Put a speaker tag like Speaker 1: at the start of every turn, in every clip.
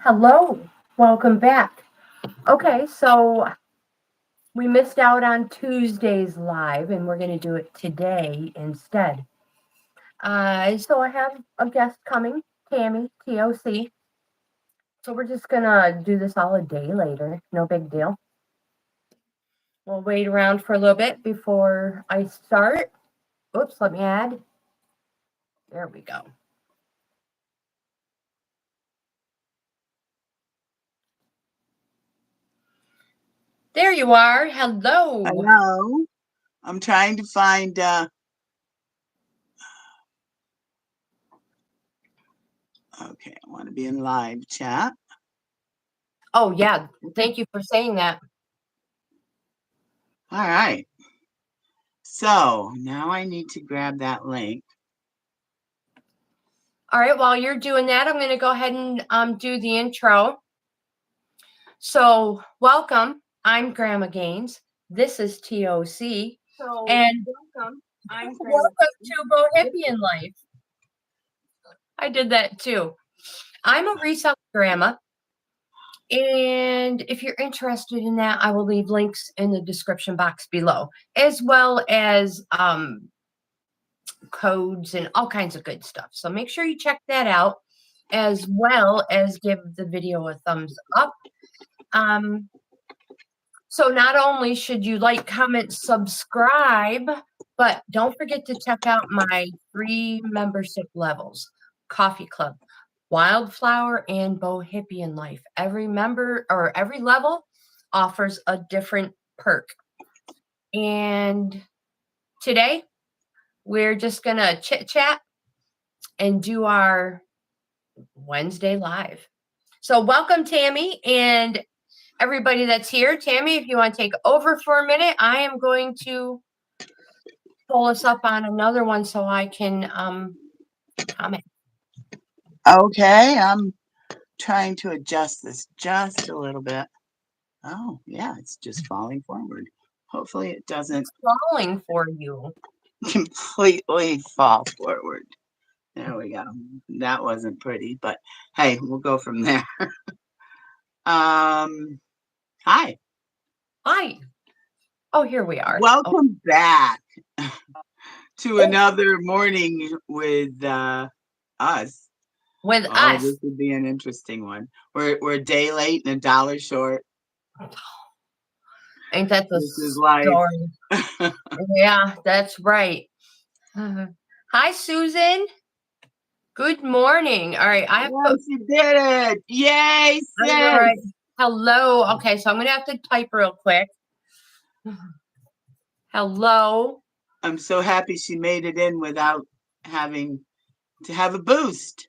Speaker 1: Hello, welcome back. Okay, so we missed out on Tuesday's live and we're going to do it today instead. So I have a guest coming, Tammy, TOC. So we're just going to do this all a day later. No big deal. We'll wait around for a little bit before I start. Oops, let me add. There we go. There you are. Hello.
Speaker 2: Hello. I'm trying to find okay, I want to be in live chat.
Speaker 1: Oh, yeah. Thank you for saying that.
Speaker 2: All right. So now I need to grab that link.
Speaker 1: All right, while you're doing that, I'm going to go ahead and do the intro. So, welcome. I'm Grandma Gaines. This is TOC. And welcome to Bohippian Life. I did that too. I'm a resale grandma. And if you're interested in that, I will leave links in the description box below, as well as codes and all kinds of good stuff. So make sure you check that out, as well as give the video a thumbs up. So not only should you like, comment, subscribe, but don't forget to check out my free membership levels, Coffee Club, Wildflower, and Bohippian Life. Every member or every level offers a different perk. And today we're just going to chit chat and do our Wednesday live. So welcome, Tammy, and everybody that's here. Tammy, if you want to take over for a minute, I am going to pull us up on another one so I can comment.
Speaker 2: Okay, I'm trying to adjust this just a little bit. Oh, yeah, it's just falling forward. Hopefully it doesn't
Speaker 1: Falling for you.
Speaker 2: completely fall forward. There we go. That wasn't pretty, but hey, we'll go from there. Hi.
Speaker 1: Hi. Oh, here we are.
Speaker 2: Welcome back to another morning with us.
Speaker 1: With us.
Speaker 2: This would be an interesting one. We're a day late and a dollar short.
Speaker 1: Ain't that the
Speaker 2: This is life.
Speaker 1: story? Yeah, that's right. Hi, Susan. Good morning. All right,
Speaker 2: Yes, you did it. Yay, sis.
Speaker 1: All right. Hello. Okay, so I'm going to have to type real quick. Hello.
Speaker 2: I'm so happy she made it in without having to have a boost.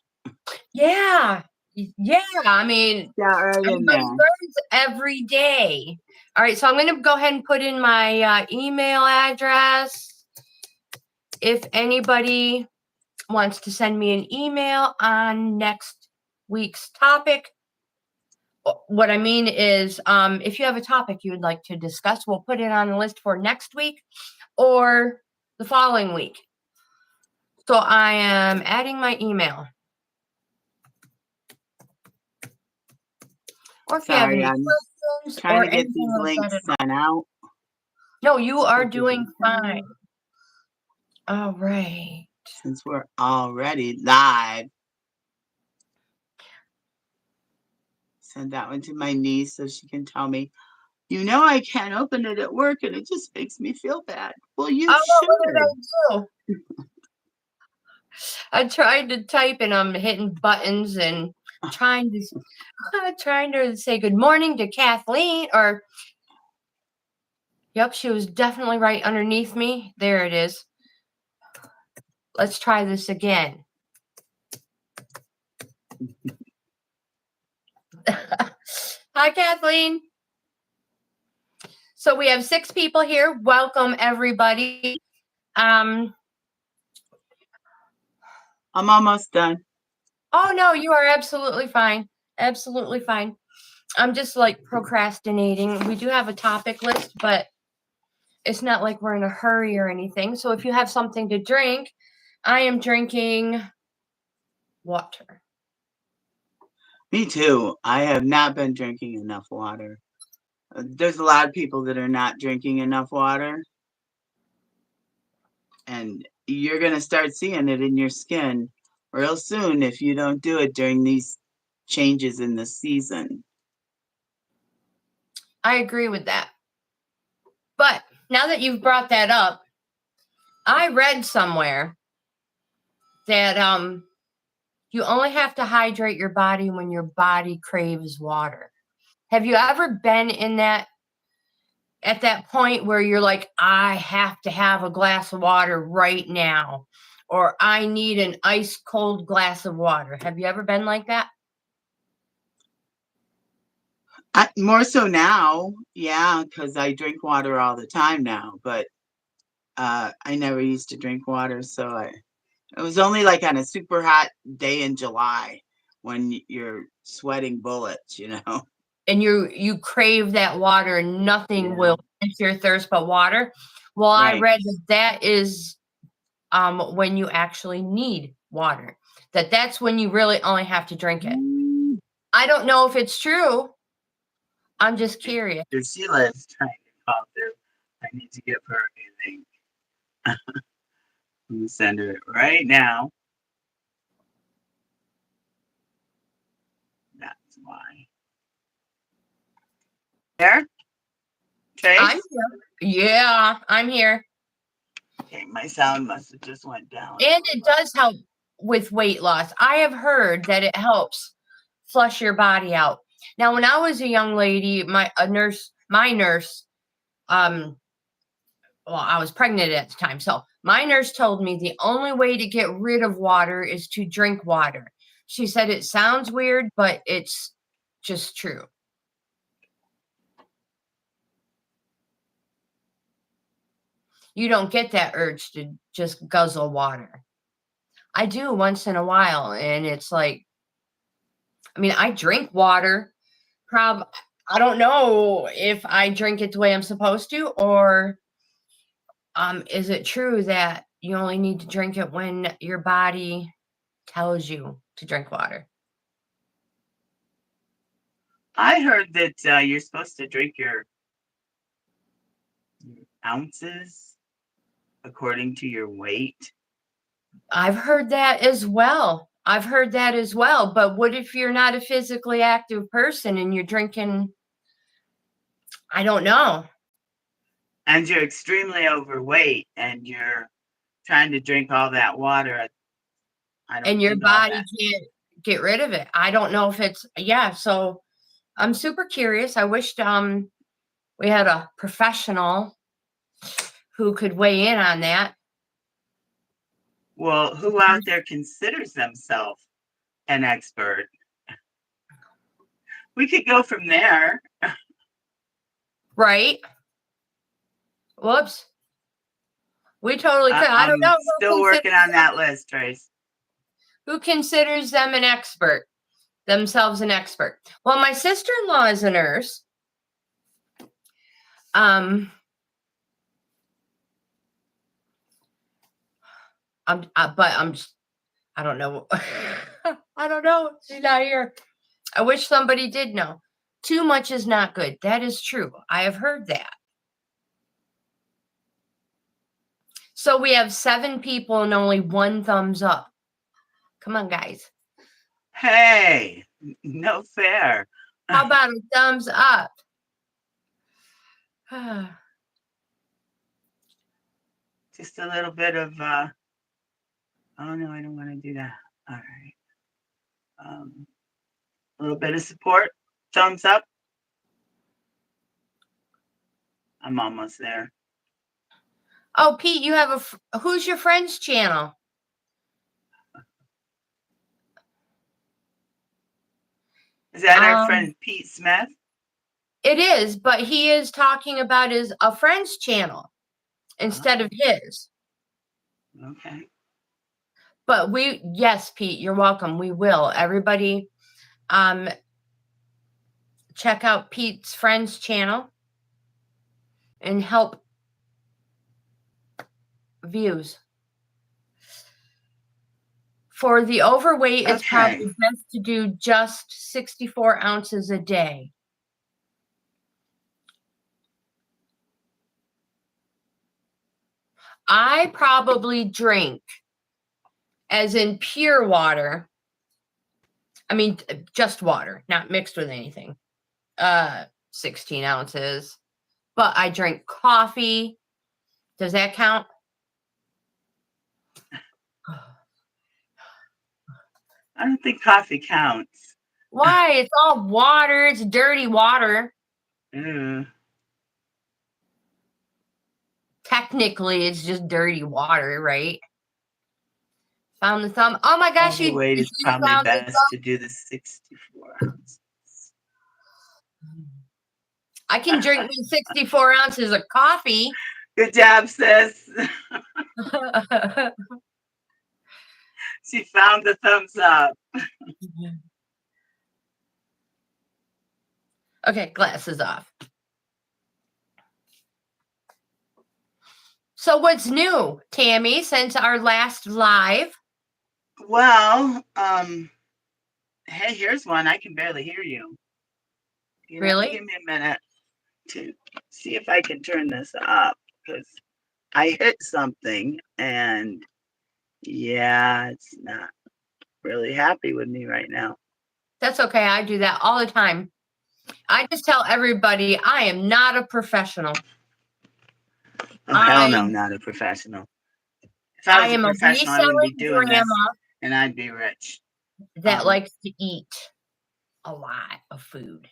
Speaker 1: Yeah. Yeah. I mean,
Speaker 2: Got right in there.
Speaker 1: learns every day. All right. So I'm going to go ahead and put in my email address. If anybody wants to send me an email on next week's topic, what I mean is, if you have a topic you would like to discuss, we'll put it on the list for next week or the following week. So I am adding my email. Or if
Speaker 2: Sorry,
Speaker 1: you have any questions
Speaker 2: trying
Speaker 1: or
Speaker 2: to get these links sent out.
Speaker 1: No, you are doing fine. All right.
Speaker 2: Since we're already live. Send that one to my niece so she can tell me, you know, I can't open it at work and it just makes me feel bad. Well, you should.
Speaker 1: What did I do? I tried to type and I'm hitting buttons and trying to say good morning to Kathleen, or yep, she was definitely right underneath me. There it is. Let's try this again. Hi, Kathleen. So we have 6 people here. Welcome, everybody.
Speaker 2: I'm almost done.
Speaker 1: Oh, no, you are absolutely fine. Absolutely fine. I'm just like procrastinating. We do have a topic list, but it's not like we're in a hurry or anything. So if you have something to drink, I am drinking water.
Speaker 2: Me too. I have not been drinking enough water. There's a lot of people that are not drinking enough water, and you're going to start seeing it in your skin real soon if you don't do it during these changes in the season.
Speaker 1: I agree with that. But now that you've brought that up, I read somewhere that you only have to hydrate your body when your body craves water. Have you ever been in that at that point where you're like, I have to have a glass of water right now, or I need an ice cold glass of water? Have you ever been like that?
Speaker 2: More so now, yeah, because I drink water all the time now, but I never used to drink water, so it was only like on a super hot day in July when you're sweating bullets,
Speaker 1: And you crave that water and nothing
Speaker 2: Yeah.
Speaker 1: will quench your thirst but water. Well, I
Speaker 2: Right.
Speaker 1: read that is when you actually need water, that's when you really only have to drink it. I don't know if it's true. I'm just curious.
Speaker 2: Sheila is trying to call through. I need to give her a link. I'm going to send her it right now. That's why. There? Trace?
Speaker 1: I'm here. Yeah, I'm here.
Speaker 2: Okay, my sound must have just went down.
Speaker 1: And it does help with weight loss. I have heard that it helps flush your body out. Now, when I was a young lady, my nurse, well, I was pregnant at the time. So my nurse told me the only way to get rid of water is to drink water. She said it sounds weird, but it's just true. You don't get that urge to just guzzle water. I do once in a while, and it's like, I mean, I drink water. I don't know if I drink it the way I'm supposed to, or is it true that you only need to drink it when your body tells you to drink water?
Speaker 2: I heard that you're supposed to drink your ounces according to your weight.
Speaker 1: I've heard that as well. But what if you're not a physically active person and you're drinking, I don't know.
Speaker 2: And you're extremely overweight and you're trying to drink all that water.
Speaker 1: And your body can't get rid of it. I don't know if it's, yeah. So I'm super curious. I wished we had a professional who could weigh in on that.
Speaker 2: Well, who out there considers themselves an expert? We could go from there.
Speaker 1: Right? Whoops. We totally could. I don't know.
Speaker 2: Still working on that list, Trace.
Speaker 1: Who considers themselves an expert? Well, my sister-in-law is a nurse. I don't know. I don't know. She's not here. I wish somebody did know. Too much is not good. That is true. I have heard that. So we have 7 people and only 1 thumbs up. Come on, guys.
Speaker 2: Hey, no fair.
Speaker 1: How about a thumbs up?
Speaker 2: Just a little bit of, oh no, I don't want to do that. All right. A little bit of support. Thumbs up. I'm almost there.
Speaker 1: Oh, Pete, you have who's your friend's channel?
Speaker 2: Is that our friend Pete Smith?
Speaker 1: It is, but he is talking about a friend's channel instead of his.
Speaker 2: Okay.
Speaker 1: But yes, Pete, you're welcome. We will. Everybody, check out Pete's friend's channel and help views For the overweight, it's
Speaker 2: Okay.
Speaker 1: probably best to do just 64 ounces a day. I probably drink, as in pure water. I mean, just water, not mixed with anything. 16 ounces. But I drink coffee. Does that count?
Speaker 2: I don't think coffee counts.
Speaker 1: Why? It's all water. It's dirty water. Technically, it's just dirty water, right? Found the thumb. Oh my gosh, you
Speaker 2: Overweight is probably
Speaker 1: found the
Speaker 2: best
Speaker 1: thumb.
Speaker 2: to do the 64 ounces.
Speaker 1: I can drink me 64 ounces of coffee.
Speaker 2: Good job, sis. She found the thumbs up.
Speaker 1: Okay, glasses off. So what's new, Tammy, since our last live?
Speaker 2: Well, hey, here's one. I can barely hear you. You have to
Speaker 1: Really?
Speaker 2: give me a minute to see if I can turn this up, because I hit something and yeah, it's not really happy with me right now.
Speaker 1: That's okay. I do that all the time. I just tell everybody I am not a professional.
Speaker 2: Oh, hell no, not a professional. If I was a
Speaker 1: am
Speaker 2: professional, I wouldn't be doing this,
Speaker 1: grandma
Speaker 2: and I'd be rich.
Speaker 1: that likes to eat a lot of food.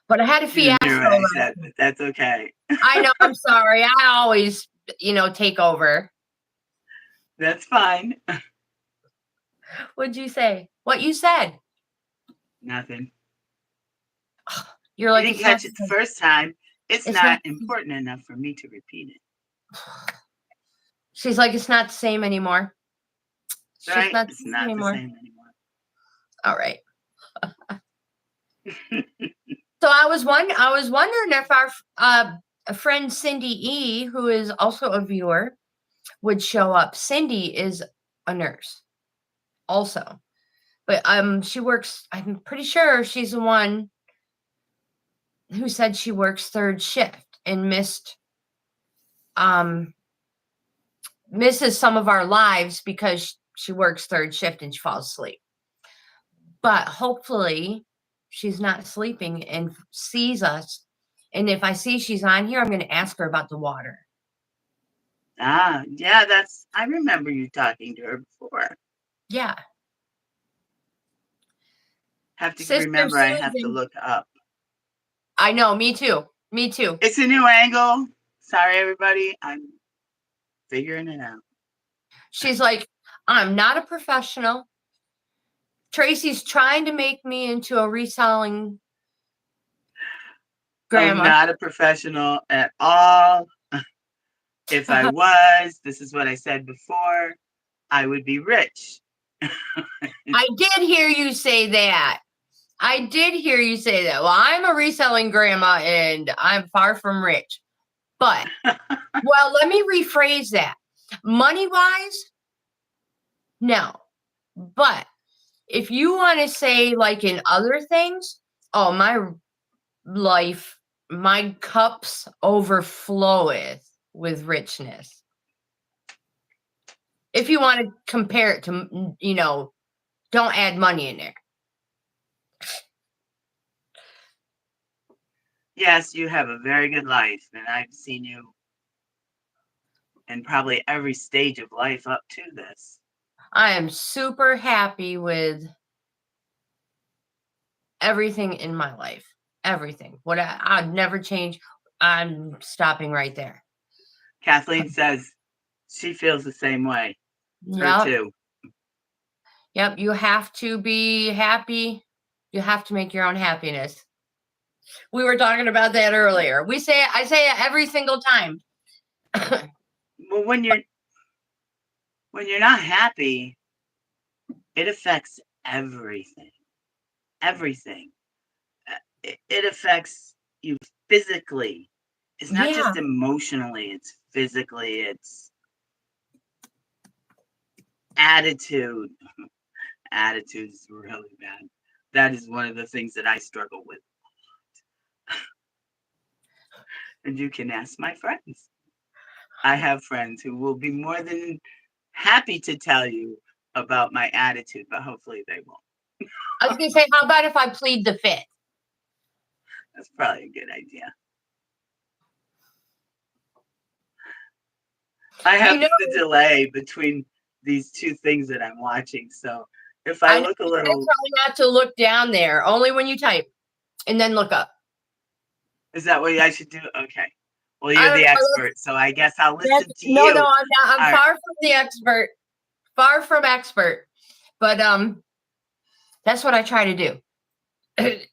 Speaker 1: But I had a fiasco.
Speaker 2: But that's okay.
Speaker 1: I know. I'm sorry. I always, take over.
Speaker 2: That's fine.
Speaker 1: What'd you say? What you said?
Speaker 2: Nothing.
Speaker 1: You're like,
Speaker 2: you didn't catch it the first time. It's not important enough for me to repeat it.
Speaker 1: She's like, it's not the same anymore.
Speaker 2: Right? It's not the same anymore.
Speaker 1: All right. So I was wondering if our friend Cindy E, who is also a viewer, would show up. Cindy is a nurse also. But she works, I'm pretty sure she's the one who said she works third shift and misses some of our lives because she works third shift and she falls asleep. But hopefully she's not sleeping and sees us. And if I see she's on here, I'm going to ask her about the water.
Speaker 2: Yeah, I remember you talking to her before.
Speaker 1: Yeah.
Speaker 2: Remember, I have to look up.
Speaker 1: I know, me too.
Speaker 2: It's a new angle. Sorry, everybody. I'm figuring it out.
Speaker 1: She's like, I'm not a professional. Tracy's trying to make me into a reselling grandma.
Speaker 2: I'm not a professional at all. If I was, this is what I said before, I would be rich.
Speaker 1: I did hear you say that. Well, I'm a reselling grandma and I'm far from rich. But, well, let me rephrase that. Money-wise, no. But if you want to say like in other things, oh, my life, my cups overfloweth with richness. If you want to compare it to, don't add money in there.
Speaker 2: Yes, you have a very good life, and I've seen you in probably every stage of life up to this.
Speaker 1: I am super happy with everything in my life. Everything. What I'd never change. I'm stopping right there.
Speaker 2: Kathleen says she feels the same way.
Speaker 1: Yep.
Speaker 2: Her too.
Speaker 1: Yep. You have to be happy. You have to make your own happiness. We were talking about that earlier. I say it every single time.
Speaker 2: Well, when you're not happy, it affects everything. Everything. It affects you physically. It's not just emotionally, it's physically. Attitude. Attitude is really bad. That is one of the things that I struggle with. And you can ask my friends. I have friends who will be more than happy to tell you about my attitude, but hopefully they won't.
Speaker 1: I was going to say, how about if I plead the fifth?
Speaker 2: That's probably a good idea. I have the delay between these two things that I'm watching, so if I look a little...
Speaker 1: I try not to look down there, only when you type, and then look up.
Speaker 2: Is that what I should do? Okay. Well, you're the expert, so I guess I'll listen to you.
Speaker 1: No, I'm not. I'm far from the expert. Far from expert. But that's what I try to do.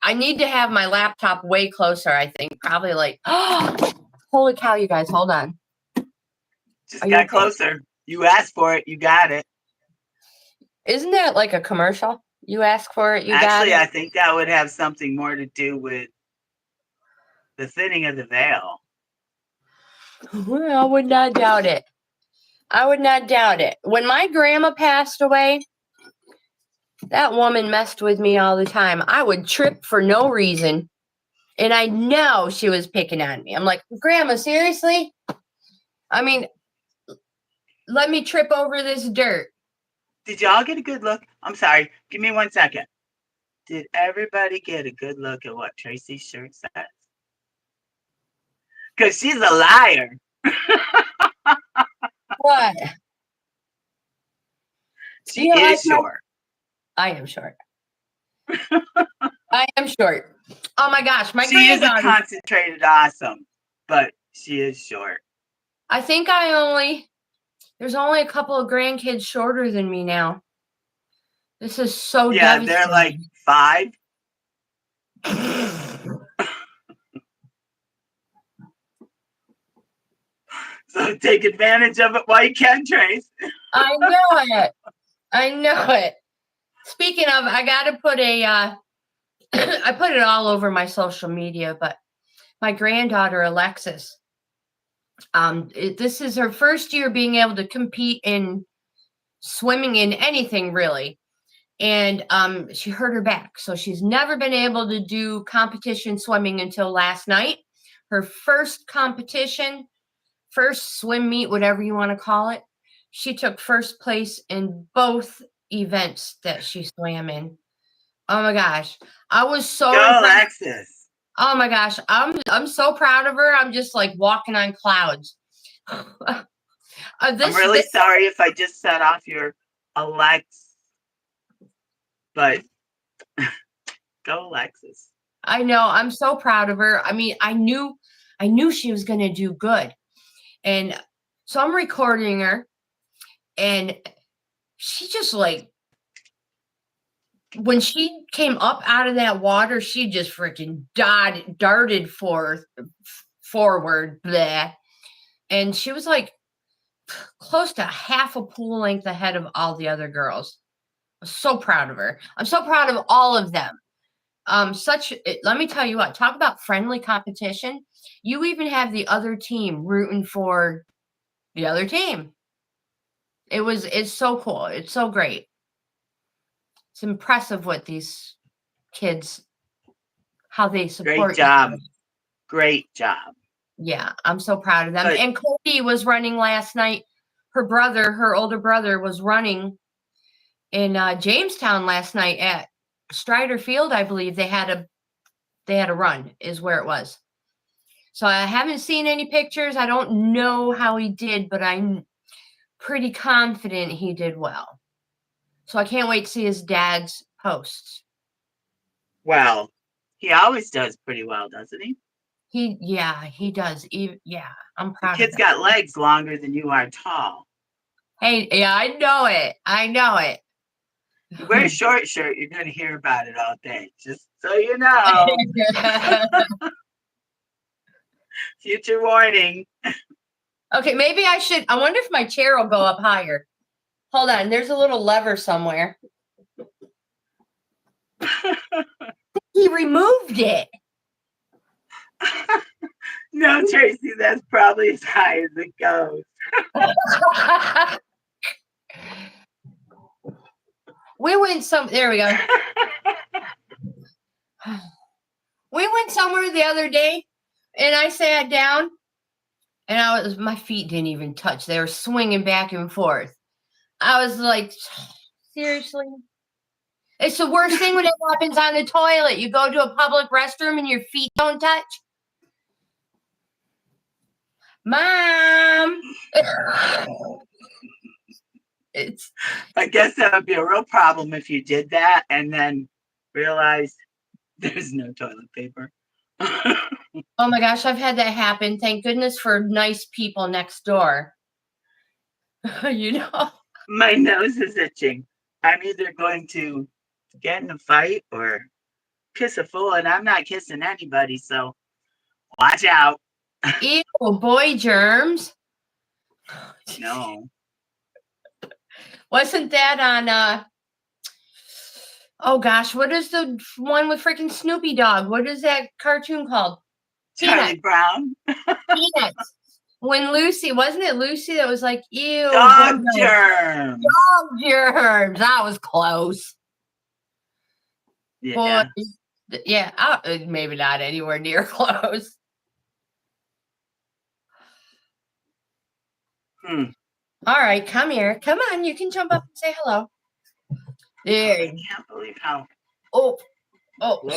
Speaker 1: I need to have my laptop way closer, I think. Probably like, oh, holy cow, you guys, hold on.
Speaker 2: Just got closer. You asked for it, you got it.
Speaker 1: Isn't that like a commercial? You ask for it, you got it.
Speaker 2: Actually, I think that would have something more to do with the thinning of the veil.
Speaker 1: Well, I would not doubt it. I would not doubt it. When my grandma passed away, that woman messed with me all the time. I would trip for no reason. And I know she was picking on me. I'm like, Grandma, seriously? I mean, let me trip over this dirt.
Speaker 2: Did y'all get a good look? I'm sorry. Give me 1 second. Did everybody get a good look at what Tracy's shirt says? Because she's a liar.
Speaker 1: What?
Speaker 2: She is short.
Speaker 1: I am short. I am short. Oh my gosh, my
Speaker 2: she is a concentrated awesome, but she is short.
Speaker 1: I think there's only a couple of grandkids shorter than me now. This is so devastating.
Speaker 2: They're like 5. So take advantage of it while you can, Trace.
Speaker 1: I know it. I know it. Speaking of, I got to put I put it all over my social media, but my granddaughter, Alexis, this is her first year being able to compete in swimming in anything really. And she hurt her back. So she's never been able to do competition swimming until last night. Her first competition, first swim meet, whatever you want to call it. She took first place in both events that she swam in. Oh my gosh. I was so
Speaker 2: impressed. Alexis.
Speaker 1: Oh my gosh. I'm so proud of her. I'm just like walking on clouds.
Speaker 2: I'm really sorry if I just set off your Alex. But go Alexis.
Speaker 1: I know. I'm so proud of her. I mean, I knew she was going to do good. And so I'm recording her. And she just like, when she came up out of that water, she just freaking darted forward. Bleh. And she was like close to half a pool length ahead of all the other girls. I'm so proud of her. I'm so proud of all of them. Let me tell you what, talk about friendly competition. You even have the other team rooting for the other team. It's so cool. It's so great. It's impressive what these kids, how they support.
Speaker 2: Great job. Great job.
Speaker 1: Yeah, I'm so proud of them. And Cody was running last night. Her older brother was running in Jamestown last night at Strider Field, I believe. They had a run is where it was. So I haven't seen any pictures. I don't know how he did, but I'm pretty confident he did well. So I can't wait to see his dad's posts.
Speaker 2: Well, he always does pretty well, doesn't he?
Speaker 1: He does. I'm proud of him.
Speaker 2: The kid's got legs longer than you are tall.
Speaker 1: Hey, yeah, I know it. I know it.
Speaker 2: You wear a short shirt, you're going to hear about it all day. Just so you know. Future warning.
Speaker 1: Okay, maybe I should. I wonder if my chair will go up higher. Hold on. There's a little lever somewhere. He removed it.
Speaker 2: No, Tracy, that's probably as high as it goes.
Speaker 1: We went there we go. We went somewhere the other day, and I sat down, and my feet didn't even touch. They were swinging back and forth. I was like, seriously? It's the worst thing when it happens on the toilet. You go to a public restroom and your feet don't touch. Mom!
Speaker 2: I guess that would be a real problem if you did that and then realized there's no toilet paper.
Speaker 1: Oh my gosh, I've had that happen. Thank goodness for nice people next door. You know?
Speaker 2: My nose is itching. I'm either going to get in a fight or kiss a fool, and I'm not kissing anybody, so watch out.
Speaker 1: Ew, boy germs.
Speaker 2: No.
Speaker 1: Wasn't that on oh gosh, what is the one with freaking Snoopy Dog? What is that cartoon called?
Speaker 2: Charlie Brown.
Speaker 1: Peanuts. When Lucy, wasn't it Lucy that was like, ew.
Speaker 2: Dog germs.
Speaker 1: Dog germs. That was close.
Speaker 2: Yeah.
Speaker 1: Boy, yeah, maybe not anywhere near close. All right, come here. Come on, you can jump up and say hello. There.
Speaker 2: I can't believe how.
Speaker 1: Oh,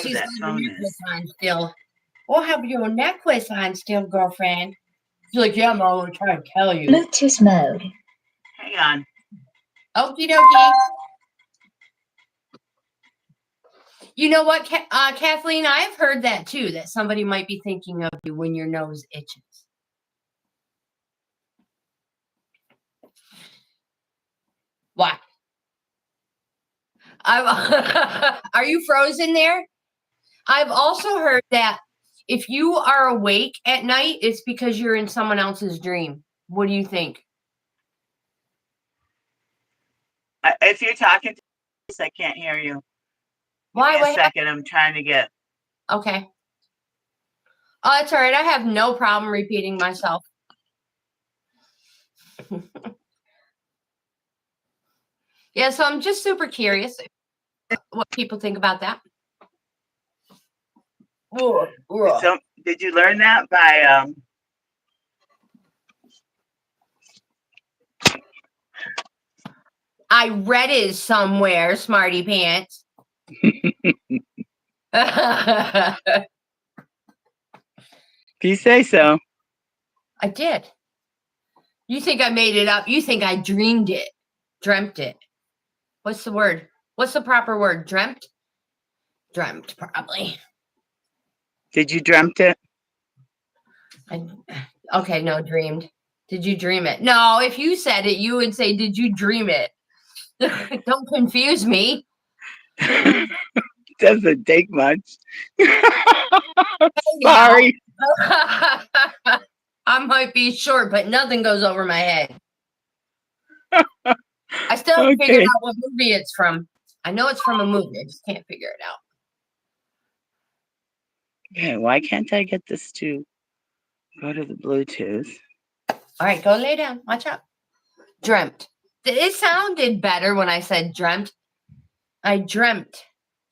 Speaker 1: she's
Speaker 2: that
Speaker 1: got her
Speaker 2: phone
Speaker 1: necklace
Speaker 2: is.
Speaker 1: on still. We'll have your necklace on still, girlfriend. She's like, yeah, Mom, I'm trying to tell you.
Speaker 3: Bluetooth mode.
Speaker 2: Hang on.
Speaker 1: Okie dokie. You know what, Kathleen? I've heard that too, that somebody might be thinking of you when your nose itches. Why? Are you frozen there? I've also heard that if you are awake at night, it's because you're in someone else's dream. What do you think?
Speaker 2: If you're talking to us, I can't hear you.
Speaker 1: Why?
Speaker 2: Give me a second. I'm trying to get.
Speaker 1: Okay. Oh, that's all right. I have no problem repeating myself. Yeah, so I'm just super curious what people think about that.
Speaker 2: So, did you learn that by
Speaker 1: I read it somewhere, smarty pants.
Speaker 2: If you say so.
Speaker 1: I did. You think I made it up? You think I dreamed it? Dreamt it? What's the word? What's the proper word? Dreamt? Dreamt, probably.
Speaker 2: Did you dreamt it?
Speaker 1: Okay, no, dreamed. Did you dream it? No, if you said it, you would say, did you dream it? Don't confuse me.
Speaker 2: Doesn't take much. Sorry.
Speaker 1: I might be short, but nothing goes over my head. I still haven't figured out what movie it's from. I know it's from a movie. I just can't figure it out.
Speaker 2: Okay, why can't I get this to go to the Bluetooth?
Speaker 1: All right, go lay down. Watch out. Dreamt. It sounded better when I said dreamt. I dreamt.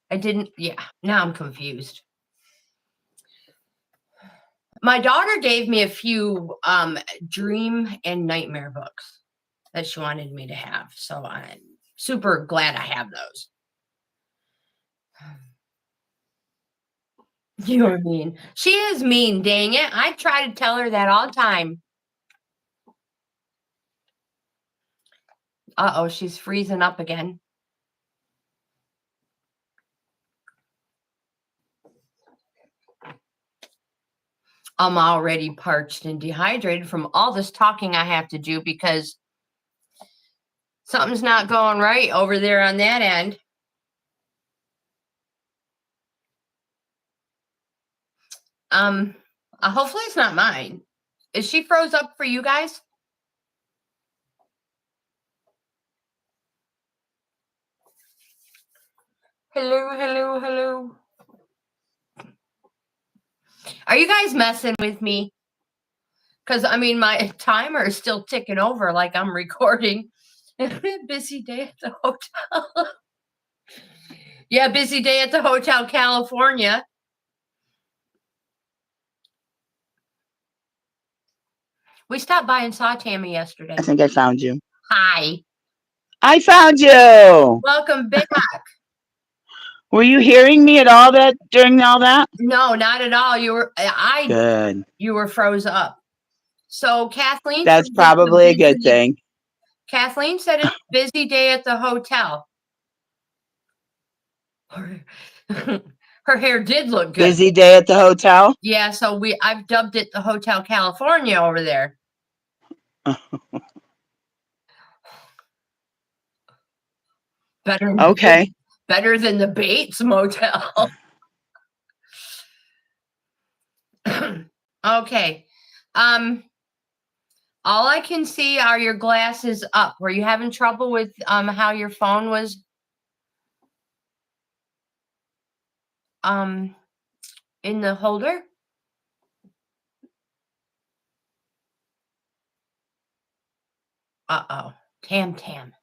Speaker 1: I didn't. Yeah, now I'm confused. My daughter gave me a few dream and nightmare books that she wanted me to have. So I'm super glad I have those. You're mean. She is mean, dang it. I try to tell her that all the time. Uh-oh, she's freezing up again. I'm already parched and dehydrated from all this talking I have to do because something's not going right over there on that end. Hopefully it's not mine. Is she froze up for you guys? Hello. Are you guys messing with me? Because, I mean, my timer is still ticking over like I'm recording. It's been a busy day at the hotel. Yeah, busy day at the Hotel California. We stopped by and saw Tammy yesterday.
Speaker 2: I think I found you.
Speaker 1: Hi.
Speaker 2: I found you.
Speaker 1: Welcome back.
Speaker 2: Were you hearing me at all during all that?
Speaker 1: No, not at all. You were
Speaker 2: Good.
Speaker 1: You were froze up. So Kathleen,
Speaker 2: That's
Speaker 1: said
Speaker 2: probably a good thing.
Speaker 1: Kathleen said it's a busy day at the hotel. Her hair did look good.
Speaker 2: Busy day at the hotel?
Speaker 1: Yeah, so I've dubbed it the Hotel California over there.
Speaker 2: Okay.
Speaker 1: Better than the Bates Motel. Okay. All I can see are your glasses up. Were you having trouble with how your phone was in the holder? Uh-oh. Tam.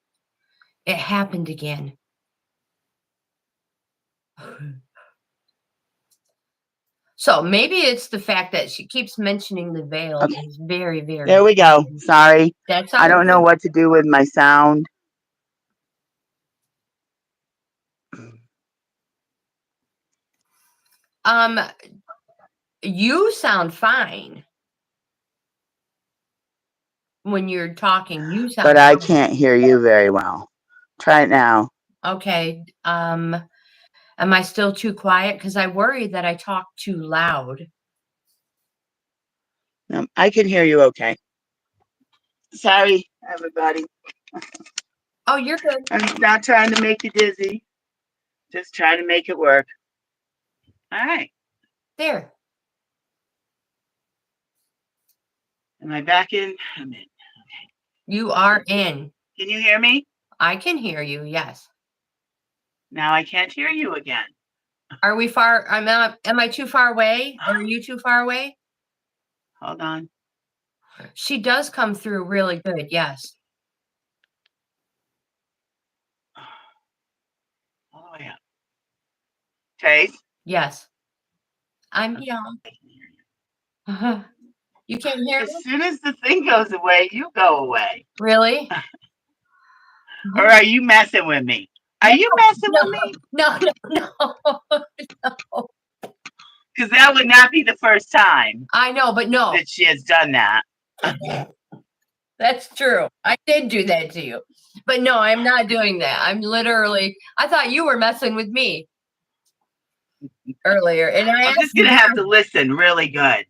Speaker 1: It happened again. So maybe it's the fact that she keeps mentioning the veil.
Speaker 2: Okay.
Speaker 1: It's very, very.
Speaker 2: There we go. Sorry.
Speaker 1: That's
Speaker 2: I don't know what to do with my sound.
Speaker 1: You sound fine when you're talking. You sound
Speaker 2: But I
Speaker 1: fine.
Speaker 2: can't hear you very well. Try it now.
Speaker 1: Okay. Am I still too quiet? Because I worry that I talk too loud.
Speaker 2: No, I can hear you okay. Sorry, everybody.
Speaker 1: Oh, you're good.
Speaker 2: I'm not trying to make you dizzy. Just trying to make it work. All right.
Speaker 1: There.
Speaker 2: Am I back in? I'm in. Okay.
Speaker 1: You are in.
Speaker 2: Can you hear me?
Speaker 1: I can hear you, yes.
Speaker 2: Now I can't hear you again.
Speaker 1: Are we far? Am I too far away? Or are you too far away?
Speaker 2: Hold on.
Speaker 1: She does come through really good, yes.
Speaker 2: All the way up. Taste?
Speaker 1: Yes. I'm here. You can't hear me?
Speaker 2: As soon as the thing goes away, you go away.
Speaker 1: Really?
Speaker 2: Or are you messing with me? Are you messing with me?
Speaker 1: No.
Speaker 2: Because that would not be the first time.
Speaker 1: I know, but no.
Speaker 2: That she has done that.
Speaker 1: That's true. I did do that to you. But no, I'm not doing that. I thought you were messing with me earlier. And
Speaker 2: I'm just going to have to listen really good.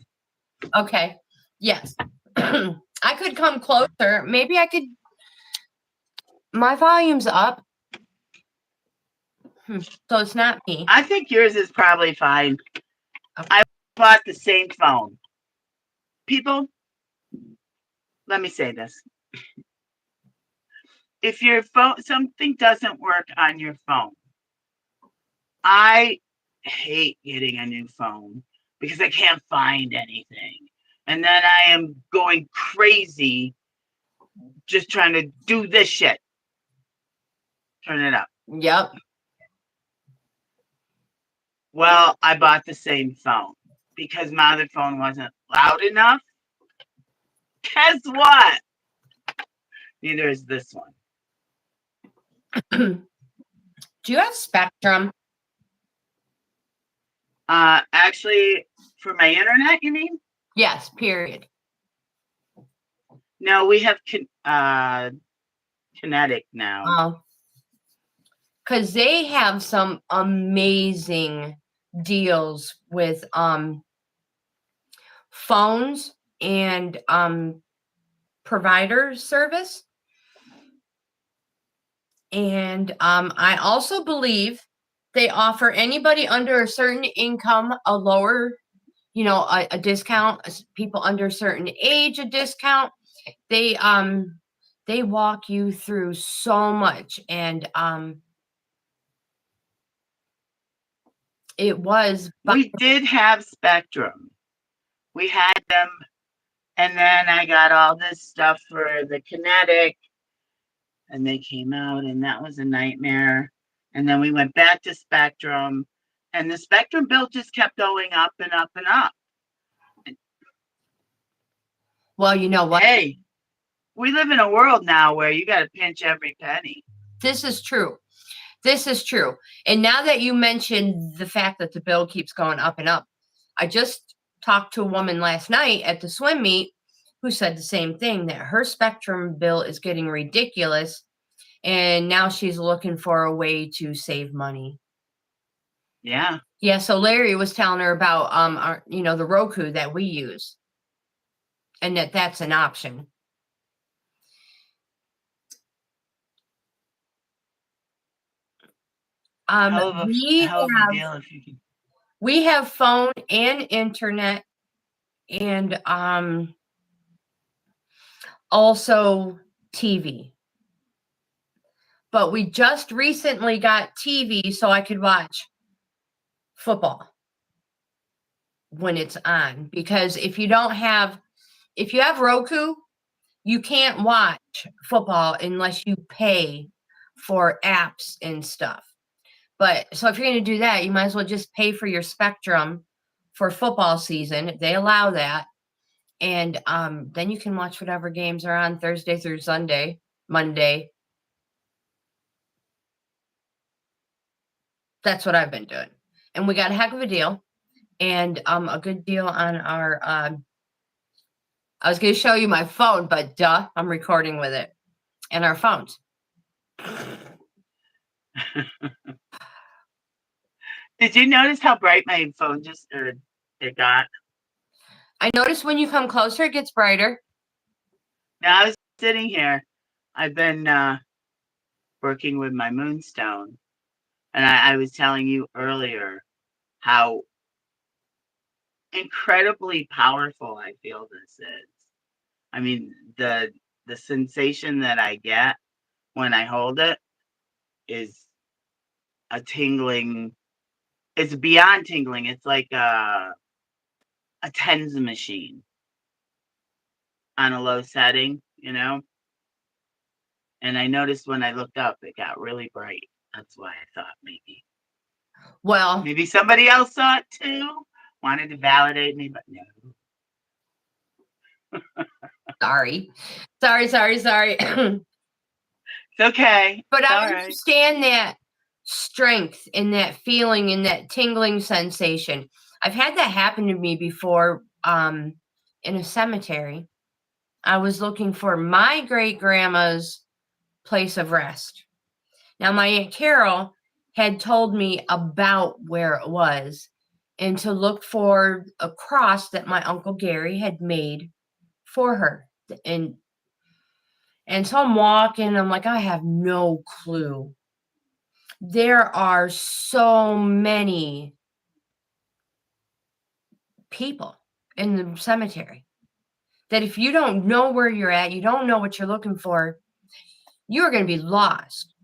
Speaker 1: Okay. Yes. I could come closer. Maybe I could. My volume's up. So it's not me.
Speaker 2: I think yours is probably fine. Okay. I bought the same phone. People, let me say this. If your phone, something doesn't work on your phone, I hate getting a new phone because I can't find anything. And then I am going crazy just trying to do this shit. Turn it up.
Speaker 1: Yep.
Speaker 2: Well, I bought the same phone because my other phone wasn't loud enough. Guess what? Neither is this one.
Speaker 1: Do you have Spectrum?
Speaker 2: Actually, for my internet, you mean?
Speaker 1: Yes, period.
Speaker 2: No, we have Kinetic now.
Speaker 1: Oh. Because they have some amazing deals with phones and provider service. And I also believe they offer anybody under a certain income a lower, a discount. People under a certain age a discount. They walk you through so much, and it was.
Speaker 2: We did have Spectrum. We had them, and then I got all this stuff for the Kinetic, and they came out, and that was a nightmare. And then we went back to Spectrum, and the Spectrum bill just kept going up and up and up.
Speaker 1: Well, you know what?
Speaker 2: Hey, we live in a world now where you got to pinch every penny.
Speaker 1: This is true. This is true. And now that you mentioned the fact that the bill keeps going up and up, I just talked to a woman last night at the swim meet who said the same thing, that her Spectrum bill is getting ridiculous. And now she's looking for a way to save money.
Speaker 2: Yeah.
Speaker 1: Yeah. So Larry was telling her about, the Roku that we use, and that's an option.
Speaker 2: Hell of a deal if you can.
Speaker 1: We have phone and internet, and also TV. But we just recently got TV so I could watch football when it's on. Because if you have Roku, you can't watch football unless you pay for apps and stuff. But so if you're going to do that, you might as well just pay for your Spectrum for football season. They allow that. And then you can watch whatever games are on Thursday through Sunday, Monday. That's what I've been doing. And we got a heck of a deal. And a good deal on our, I was going to show you my phone, but duh, I'm recording with it. And our phones.
Speaker 2: Did you notice how bright my phone it got?
Speaker 1: I noticed when you come closer, it gets brighter.
Speaker 2: Now I was sitting here. I've been working with my moonstone. And I was telling you earlier how incredibly powerful I feel this is. I mean, the sensation that I get when I hold it is a tingling. It's beyond tingling. It's like a TENS machine on a low setting, And I noticed when I looked up, it got really bright. That's why I thought maybe somebody else saw it too. Wanted to validate me, but no.
Speaker 1: Sorry.
Speaker 2: It's okay.
Speaker 1: But
Speaker 2: it's
Speaker 1: I understand that strength and that feeling and that tingling sensation. I've had that happen to me before in a cemetery. I was looking for my great-grandma's place of rest. Now, my Aunt Carol had told me about where it was and to look for a cross that my Uncle Gary had made for her. And so I'm walking, I'm like, I have no clue. There are so many people in the cemetery that if you don't know where you're at, you don't know what you're looking for, you're going to be lost.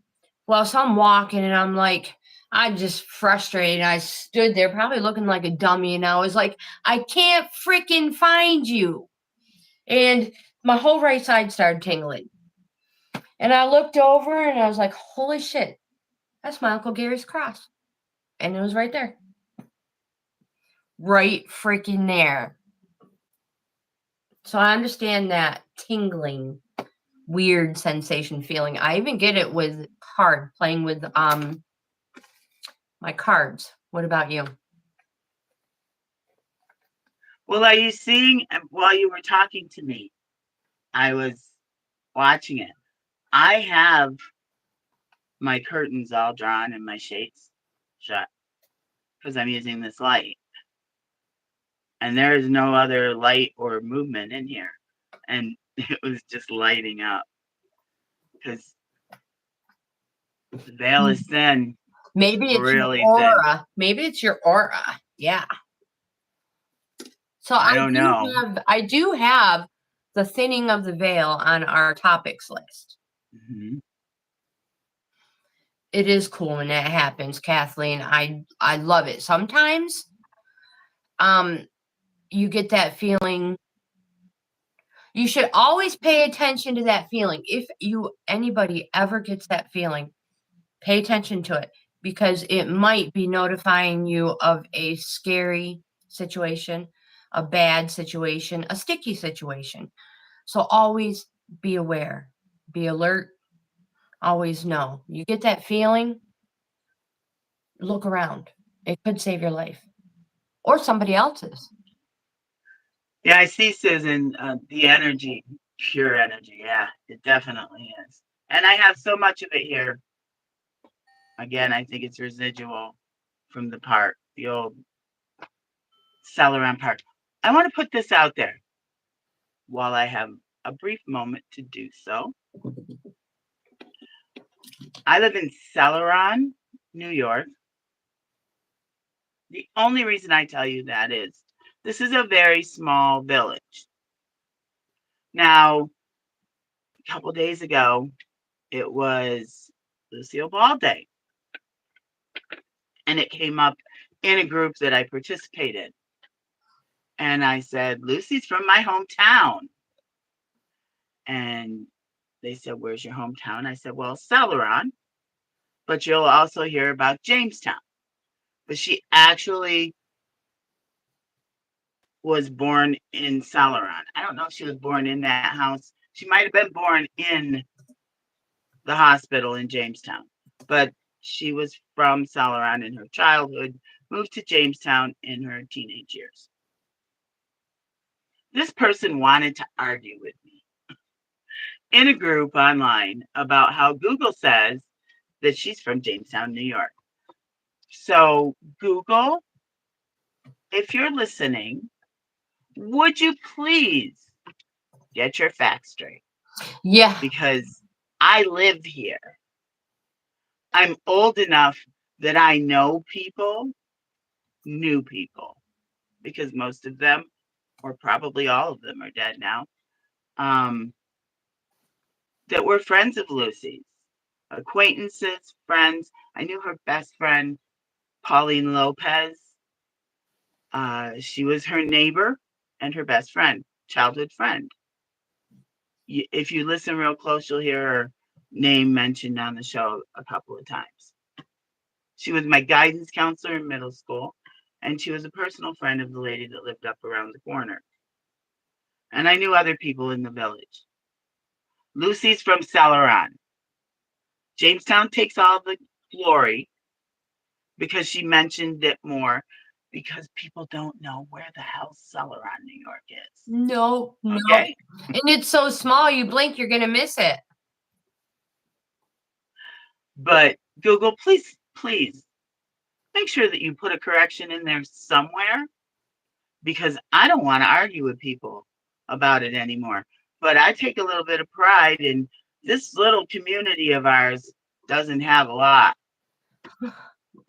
Speaker 1: Well, so I'm walking and I'm like, I'm just frustrated. I stood there probably looking like a dummy, and I was like, I can't freaking find you. And my whole right side started tingling. And I looked over and I was like, holy shit, that's my Uncle Gary's cross. And it was right there. Right freaking there. So I understand that tingling, weird sensation feeling. I even get it with playing with my cards. What about you?
Speaker 2: Well, are you seeing, while you were talking to me, I was watching it. I have my curtains all drawn and my shades shut because I'm using this light. And there is no other light or movement in here. And it was just lighting up because the veil is thin.
Speaker 1: Maybe it's
Speaker 2: really
Speaker 1: your aura.
Speaker 2: thin.
Speaker 1: Maybe it's your aura. Yeah. So
Speaker 2: I don't know.
Speaker 1: I do have the thinning of the veil on our topics list.
Speaker 2: Mm-hmm.
Speaker 1: It is cool when that happens, Kathleen. I love it. Sometimes you get that feeling. You should always pay attention to that feeling. If anybody ever gets that feeling, Pay attention to it because it might be notifying you of a scary situation, a bad situation, a sticky situation. So always be aware, be alert, always know. You get that feeling, look around. It could save your life or somebody else's.
Speaker 2: Yeah, I see, Susan, the energy, pure energy. Yeah, it definitely is. And I have so much of it here. Again, I think it's residual from the old Celeron part. I want to put this out there while I have a brief moment to do so. I live in Celeron, New York. The only reason I tell you that is this is a very small village. Now, a couple days ago, it was Lucille Ball Day. And it came up in a group that I participated. And I said, Lucy's from my hometown. And they said, where's your hometown? I said, well, Celeron. But you'll also hear about Jamestown. But she actually was born in Celeron. I don't know if she was born in that house. She might have been born in the hospital in Jamestown. But she was from Celeron in her childhood, moved to Jamestown in her teenage years. This person wanted to argue with me in a group online about how Google says that she's from Jamestown, New York. So, Google, if you're listening, would you please get your facts straight?
Speaker 1: Yeah.
Speaker 2: Because I live here. I'm old enough that I know people, new people, because most of them, or probably all of them, are dead now, that were friends of Lucy's. Acquaintances, friends. I knew her best friend, Pauline Lopez. She was her neighbor and her best friend, childhood friend. If you listen real close, you'll hear her name mentioned on the show a couple of times. She was my guidance counselor in middle school, and she was a personal friend of the lady that lived up around the corner. And I knew other people in the village. Lucy's from Celeron. Jamestown takes all the glory because she mentioned it more, because people don't know where the hell Celeron, New York is.
Speaker 1: No.
Speaker 2: Okay?
Speaker 1: And it's so small, you blink, you're going to miss it.
Speaker 2: But Google, please make sure that you put a correction in there somewhere, because I don't want to argue with people about it anymore. But I take a little bit of pride in this little community of ours. Doesn't have a lot.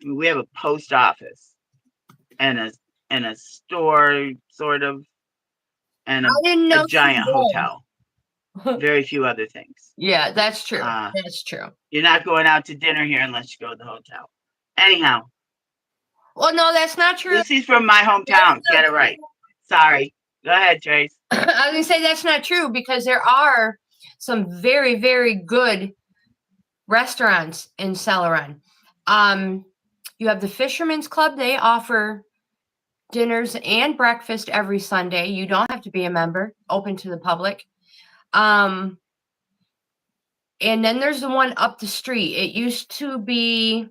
Speaker 2: We have a post office and a store, sort of, and a giant hotel. Very few other things.
Speaker 1: Yeah, that's true. That's true.
Speaker 2: You're not going out to dinner here unless you go to the hotel. Anyhow.
Speaker 1: Well, no, that's not true.
Speaker 2: Lucy's from my hometown. Get it right. Sorry. Go ahead, Trace.
Speaker 1: I was going to say that's not true, because there are some very, very good restaurants in Celeron. You have the Fisherman's Club. They offer dinners and breakfast every Sunday. You don't have to be a member, open to the public. And then there's the one up the street. It used to be,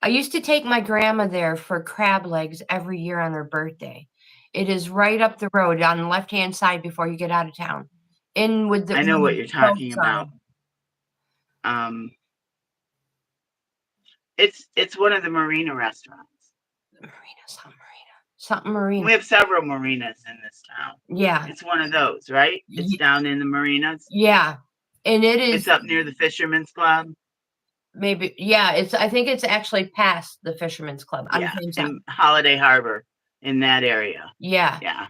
Speaker 1: I used to take my grandma there for crab legs every year on her birthday. It is right up the road on the left-hand side before you get out of town.
Speaker 2: I know what you're talking about. It's one of the marina restaurants.
Speaker 1: Something marina.
Speaker 2: We have several marinas in this town.
Speaker 1: Yeah.
Speaker 2: It's one of those, right? It's down in the marinas.
Speaker 1: Yeah. And it is.
Speaker 2: It's up near the Fisherman's Club.
Speaker 1: Maybe. Yeah. I think it's actually past the Fisherman's Club.
Speaker 2: Yeah. In Holiday Harbor, in that area.
Speaker 1: Yeah.
Speaker 2: Yeah.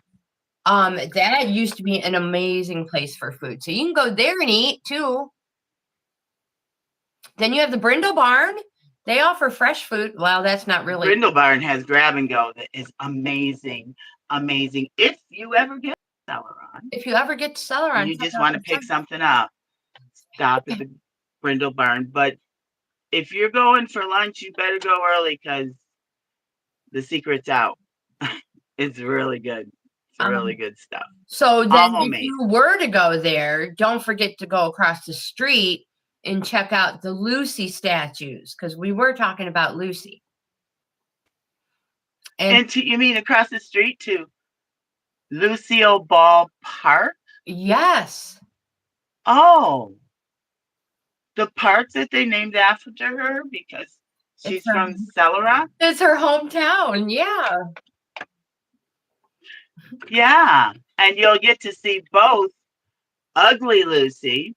Speaker 1: That used to be an amazing place for food. So you can go there and eat too. Then you have the Brindle Barn. They offer fresh food. Well, that's not really.
Speaker 2: Brindle Barn has grab and go that is amazing. Amazing. If you ever get to Celeron.
Speaker 1: If you ever get to Celeron.
Speaker 2: You just want to pick something up. stop at the Brindle Barn. But if you're going for lunch, you better go early because the secret's out. It's really good. It's really good stuff.
Speaker 1: So
Speaker 2: All
Speaker 1: then if
Speaker 2: homemade.
Speaker 1: you were to go there, don't forget to go across the street and check out the Lucy statues, because we were talking about Lucy.
Speaker 2: And you mean across the street to Lucille Ball Park?
Speaker 1: Yes.
Speaker 2: Oh, the park that they named after her because she's from Celeron?
Speaker 1: It's her hometown, yeah.
Speaker 2: Yeah, and you'll get to see both Ugly Lucy,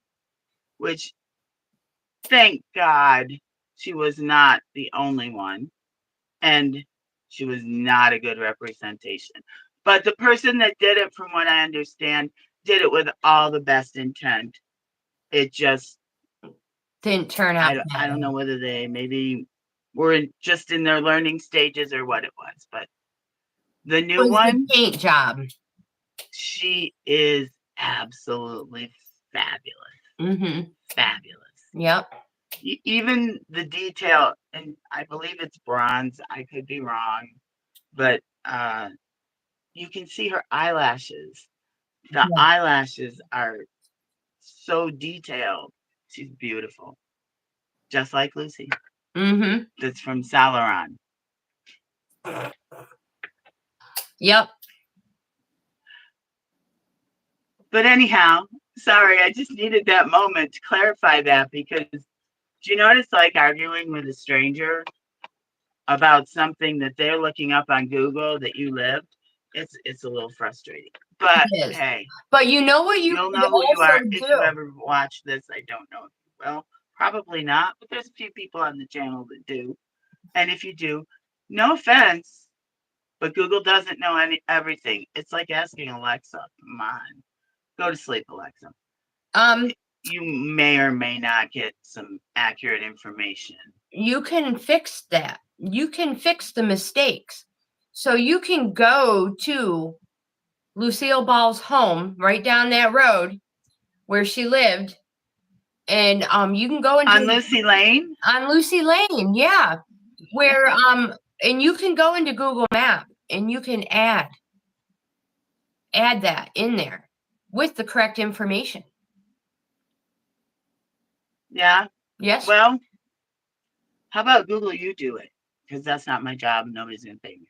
Speaker 2: which thank God she was not the only one, and she was not a good representation. But the person that did it, from what I understand, did it with all the best intent. It just
Speaker 1: didn't turn out.
Speaker 2: I don't know whether they maybe were just in their learning stages or what it was, but the new one,
Speaker 1: the paint job.
Speaker 2: She is absolutely fabulous. Fabulous.
Speaker 1: Yep.
Speaker 2: Even the detail, and I believe it's bronze. I could be wrong, but you can see her eyelashes. The eyelashes are so detailed. She's beautiful, just like Lucy. That's from Celeron.
Speaker 1: Yep.
Speaker 2: But anyhow, sorry, I just needed that moment to clarify that, because do you notice, like, arguing with a stranger about something that they're looking up on Google that you lived? It's a little frustrating. But hey,
Speaker 1: but you know what
Speaker 2: you'll know who you are if you ever watch this. I don't know if you will. Probably not, but there's a few people on the channel that do. And if you do, no offense, but Google doesn't know everything. It's like asking Alexa, come on, go to sleep, Alexa. You may or may not get some accurate information. You
Speaker 1: can fix that. You can fix the mistakes. So you can go to Lucille Ball's home right down that road where she lived, and you can go into
Speaker 2: on Lucy Lane.
Speaker 1: On Lucy Lane, yeah. Where and you can go into Google Maps and you can add that in there with the correct information.
Speaker 2: Yeah.
Speaker 1: Yes.
Speaker 2: Well, how about Google you do it? Because that's not my job. Nobody's going to pay me.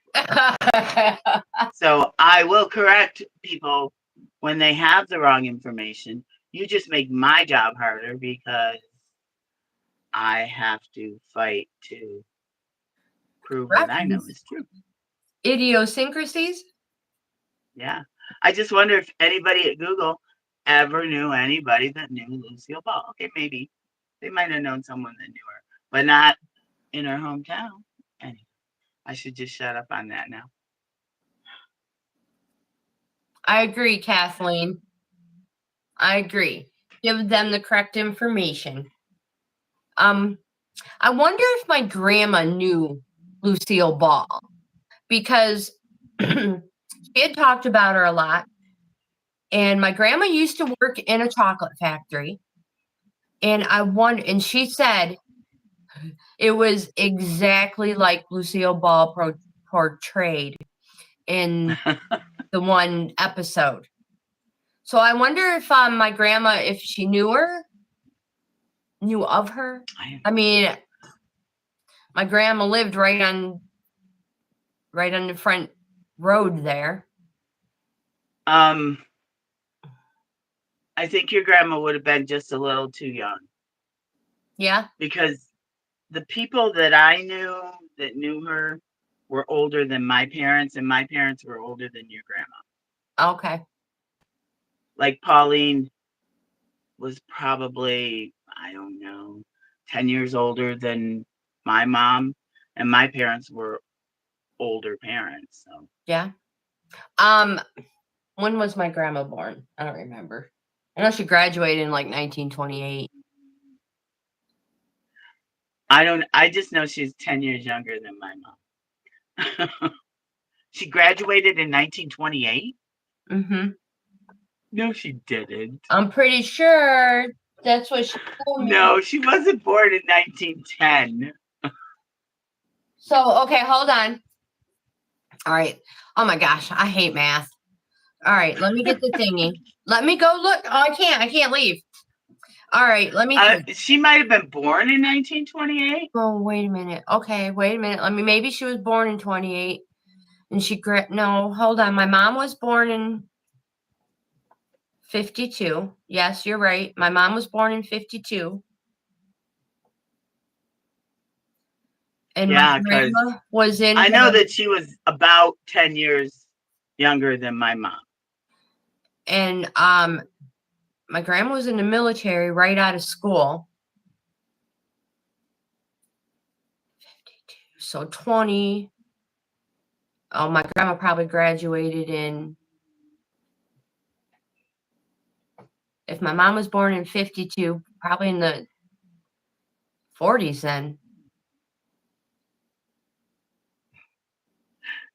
Speaker 2: So I will correct people when they have the wrong information. You just make my job harder because I have to fight to prove what I know is true.
Speaker 1: Idiosyncrasies?
Speaker 2: Yeah. I just wonder if anybody at Google ever knew anybody that knew Lucille Ball. Okay, maybe. They might have known someone that knew her, but not in her hometown. Anyway, I should just shut up on that now.
Speaker 1: I agree, Kathleen. I agree. Give them the correct information. I wonder if my grandma knew Lucille Ball, because she had talked about her a lot. And my grandma used to work in a chocolate factory. And and she said it was exactly like Lucille Ball portrayed in the one episode. So I wonder if my grandma, if she knew of her. I mean, my grandma lived right on the front road there.
Speaker 2: I think your grandma would have been just a little too young.
Speaker 1: Yeah.
Speaker 2: Because the people that I knew that knew her were older than my parents, and my parents were older than your grandma.
Speaker 1: Okay.
Speaker 2: Like Pauline was probably, I don't know, 10 years older than my mom, and my parents were older parents. So
Speaker 1: yeah. When was my grandma born? I don't remember. I know she graduated in like 1928.
Speaker 2: I just know she's 10 years younger than my mom. She graduated in 1928?
Speaker 1: Mm-hmm.
Speaker 2: No, she didn't.
Speaker 1: I'm pretty sure. That's what she told me.
Speaker 2: No, she wasn't born in 1910.
Speaker 1: So, okay, hold on. All right. Oh my gosh, I hate math. All right, let me get the thingy. Let me go look. Oh, I can't leave. All right, let me think.
Speaker 2: She might have been born in 1928.
Speaker 1: Oh, wait a minute. Okay, wait a minute. Maybe she was born in 28 and no, hold on. My mom was born in 52. Yes, you're right. My mom was born in 52. And
Speaker 2: Yeah,
Speaker 1: my
Speaker 2: because
Speaker 1: grandma was in
Speaker 2: I know
Speaker 1: her,
Speaker 2: that she was about 10 years younger than my mom.
Speaker 1: and my grandma was in the military right out of school. 52. So 20. Oh, my grandma probably graduated in, if my mom was born in 52, probably in the 40s then.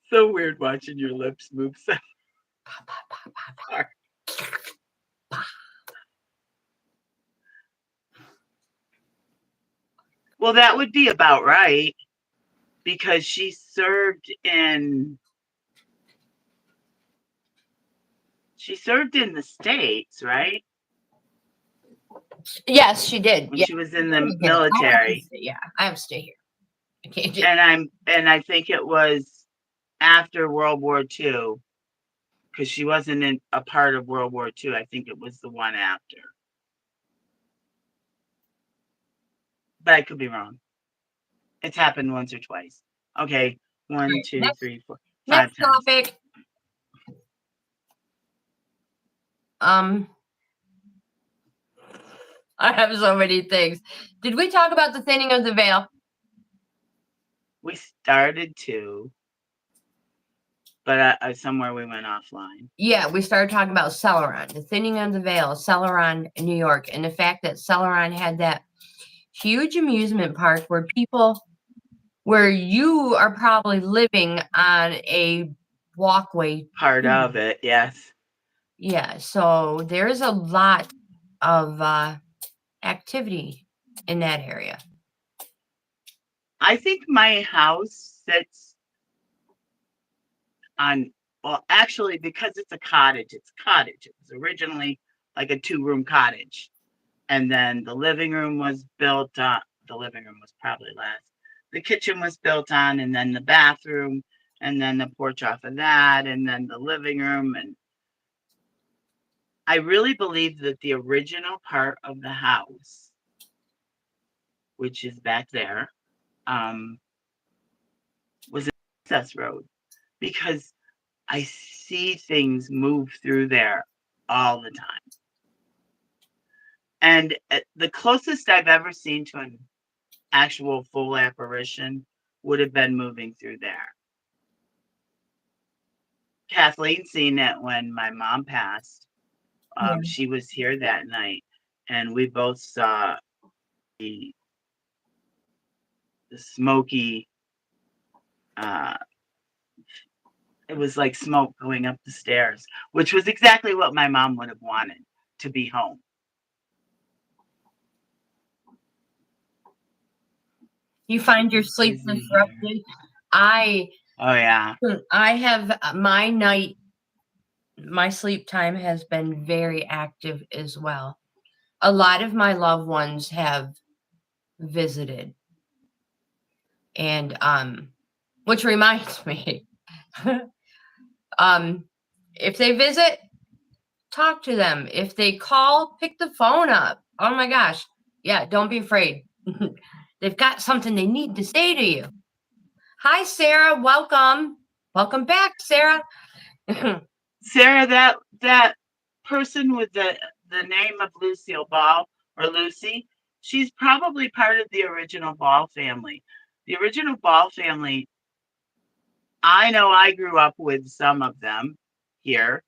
Speaker 2: So weird watching your lips move. So sorry. Well, that would be about right because she served in the States, right?
Speaker 1: Yes, she did.
Speaker 2: When
Speaker 1: Yeah,
Speaker 2: she was in the military.
Speaker 1: I have to stay here. I can't do.
Speaker 2: And I think it was after World War II because she wasn't in a part of World War II. I think it was the one after. But I could be wrong. It's happened once or twice. Okay. 1, 2, 3, 4, 5
Speaker 1: Next
Speaker 2: times.
Speaker 1: topic. I have so many things. Did we talk about the thinning of the veil?
Speaker 2: We started to, but somewhere we went offline.
Speaker 1: Yeah, we started talking about Celeron, the thinning of the veil, Celeron in New York, and the fact that Celeron had that huge amusement park where you are probably living on a walkway.
Speaker 2: Part of it, yes.
Speaker 1: Yeah, so there's a lot of activity in that area.
Speaker 2: I think my house sits on, well, actually, because it's a cottage, It was originally like a 2-room cottage. And then the living room was built on, the living room was probably last. The kitchen was built on, and then the bathroom, and then the porch off of that, and then the living room. And I really believe that the original part of the house, which is back there, was an access road because I see things move through there all the time. And the closest I've ever seen to an actual full apparition would have been moving through there. Kathleen seen it when my mom passed. She was here that night, and we both saw the smoky, it was like smoke going up the stairs, which was exactly what my mom would have wanted, to be home.
Speaker 1: You find your sleep disrupted.
Speaker 2: Oh yeah.
Speaker 1: I have my sleep time has been very active as well. A lot of my loved ones have visited. And which reminds me, if they visit, talk to them. If they call, pick the phone up. Oh my gosh. Yeah, don't be afraid. They've got something they need to say to you. Hi, Sarah. Welcome. Welcome back, Sarah.
Speaker 2: Sarah, that person with the name of Lucille Ball or Lucy, she's probably part of the original Ball family. The original Ball family, I know I grew up with some of them here.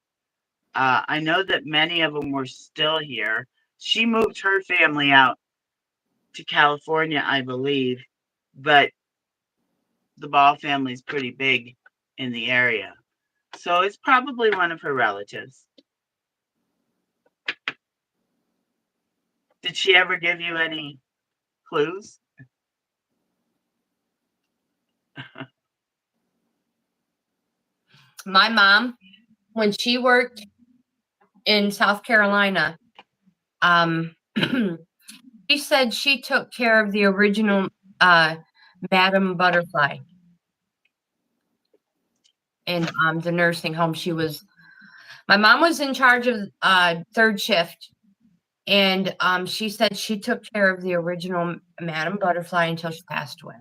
Speaker 2: I know that many of them were still here. She moved her family out to California, I believe, but the Ball family is pretty big in the area. So it's probably one of her relatives. Did she ever give you any clues?
Speaker 1: My mom, when she worked in South Carolina, she said she took care of the original Madam Butterfly in the nursing home. My mom was in charge of third shift, and she said she took care of the original Madam Butterfly until she passed away.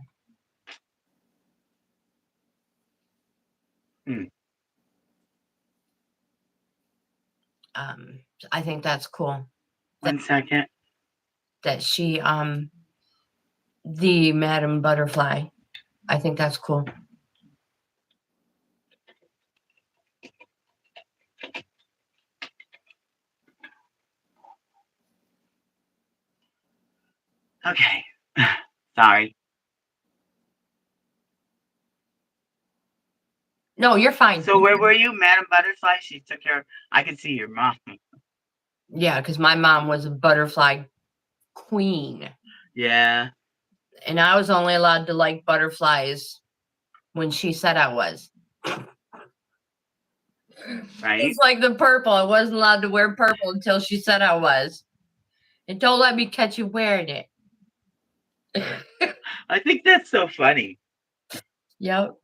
Speaker 1: I think that's cool.
Speaker 2: 1 second.
Speaker 1: That she the Madam Butterfly. I think that's cool.
Speaker 2: Okay. Sorry.
Speaker 1: No, you're fine.
Speaker 2: So where were you, Madam Butterfly? She took care. I can see your mom.
Speaker 1: Yeah, because my mom was a butterfly queen.
Speaker 2: Yeah.
Speaker 1: And I was only allowed to like butterflies when she said I was.
Speaker 2: Right.
Speaker 1: It's like the purple. I wasn't allowed to wear purple until she said I was. And don't let me catch you wearing it.
Speaker 2: I think that's so funny.
Speaker 1: Yep.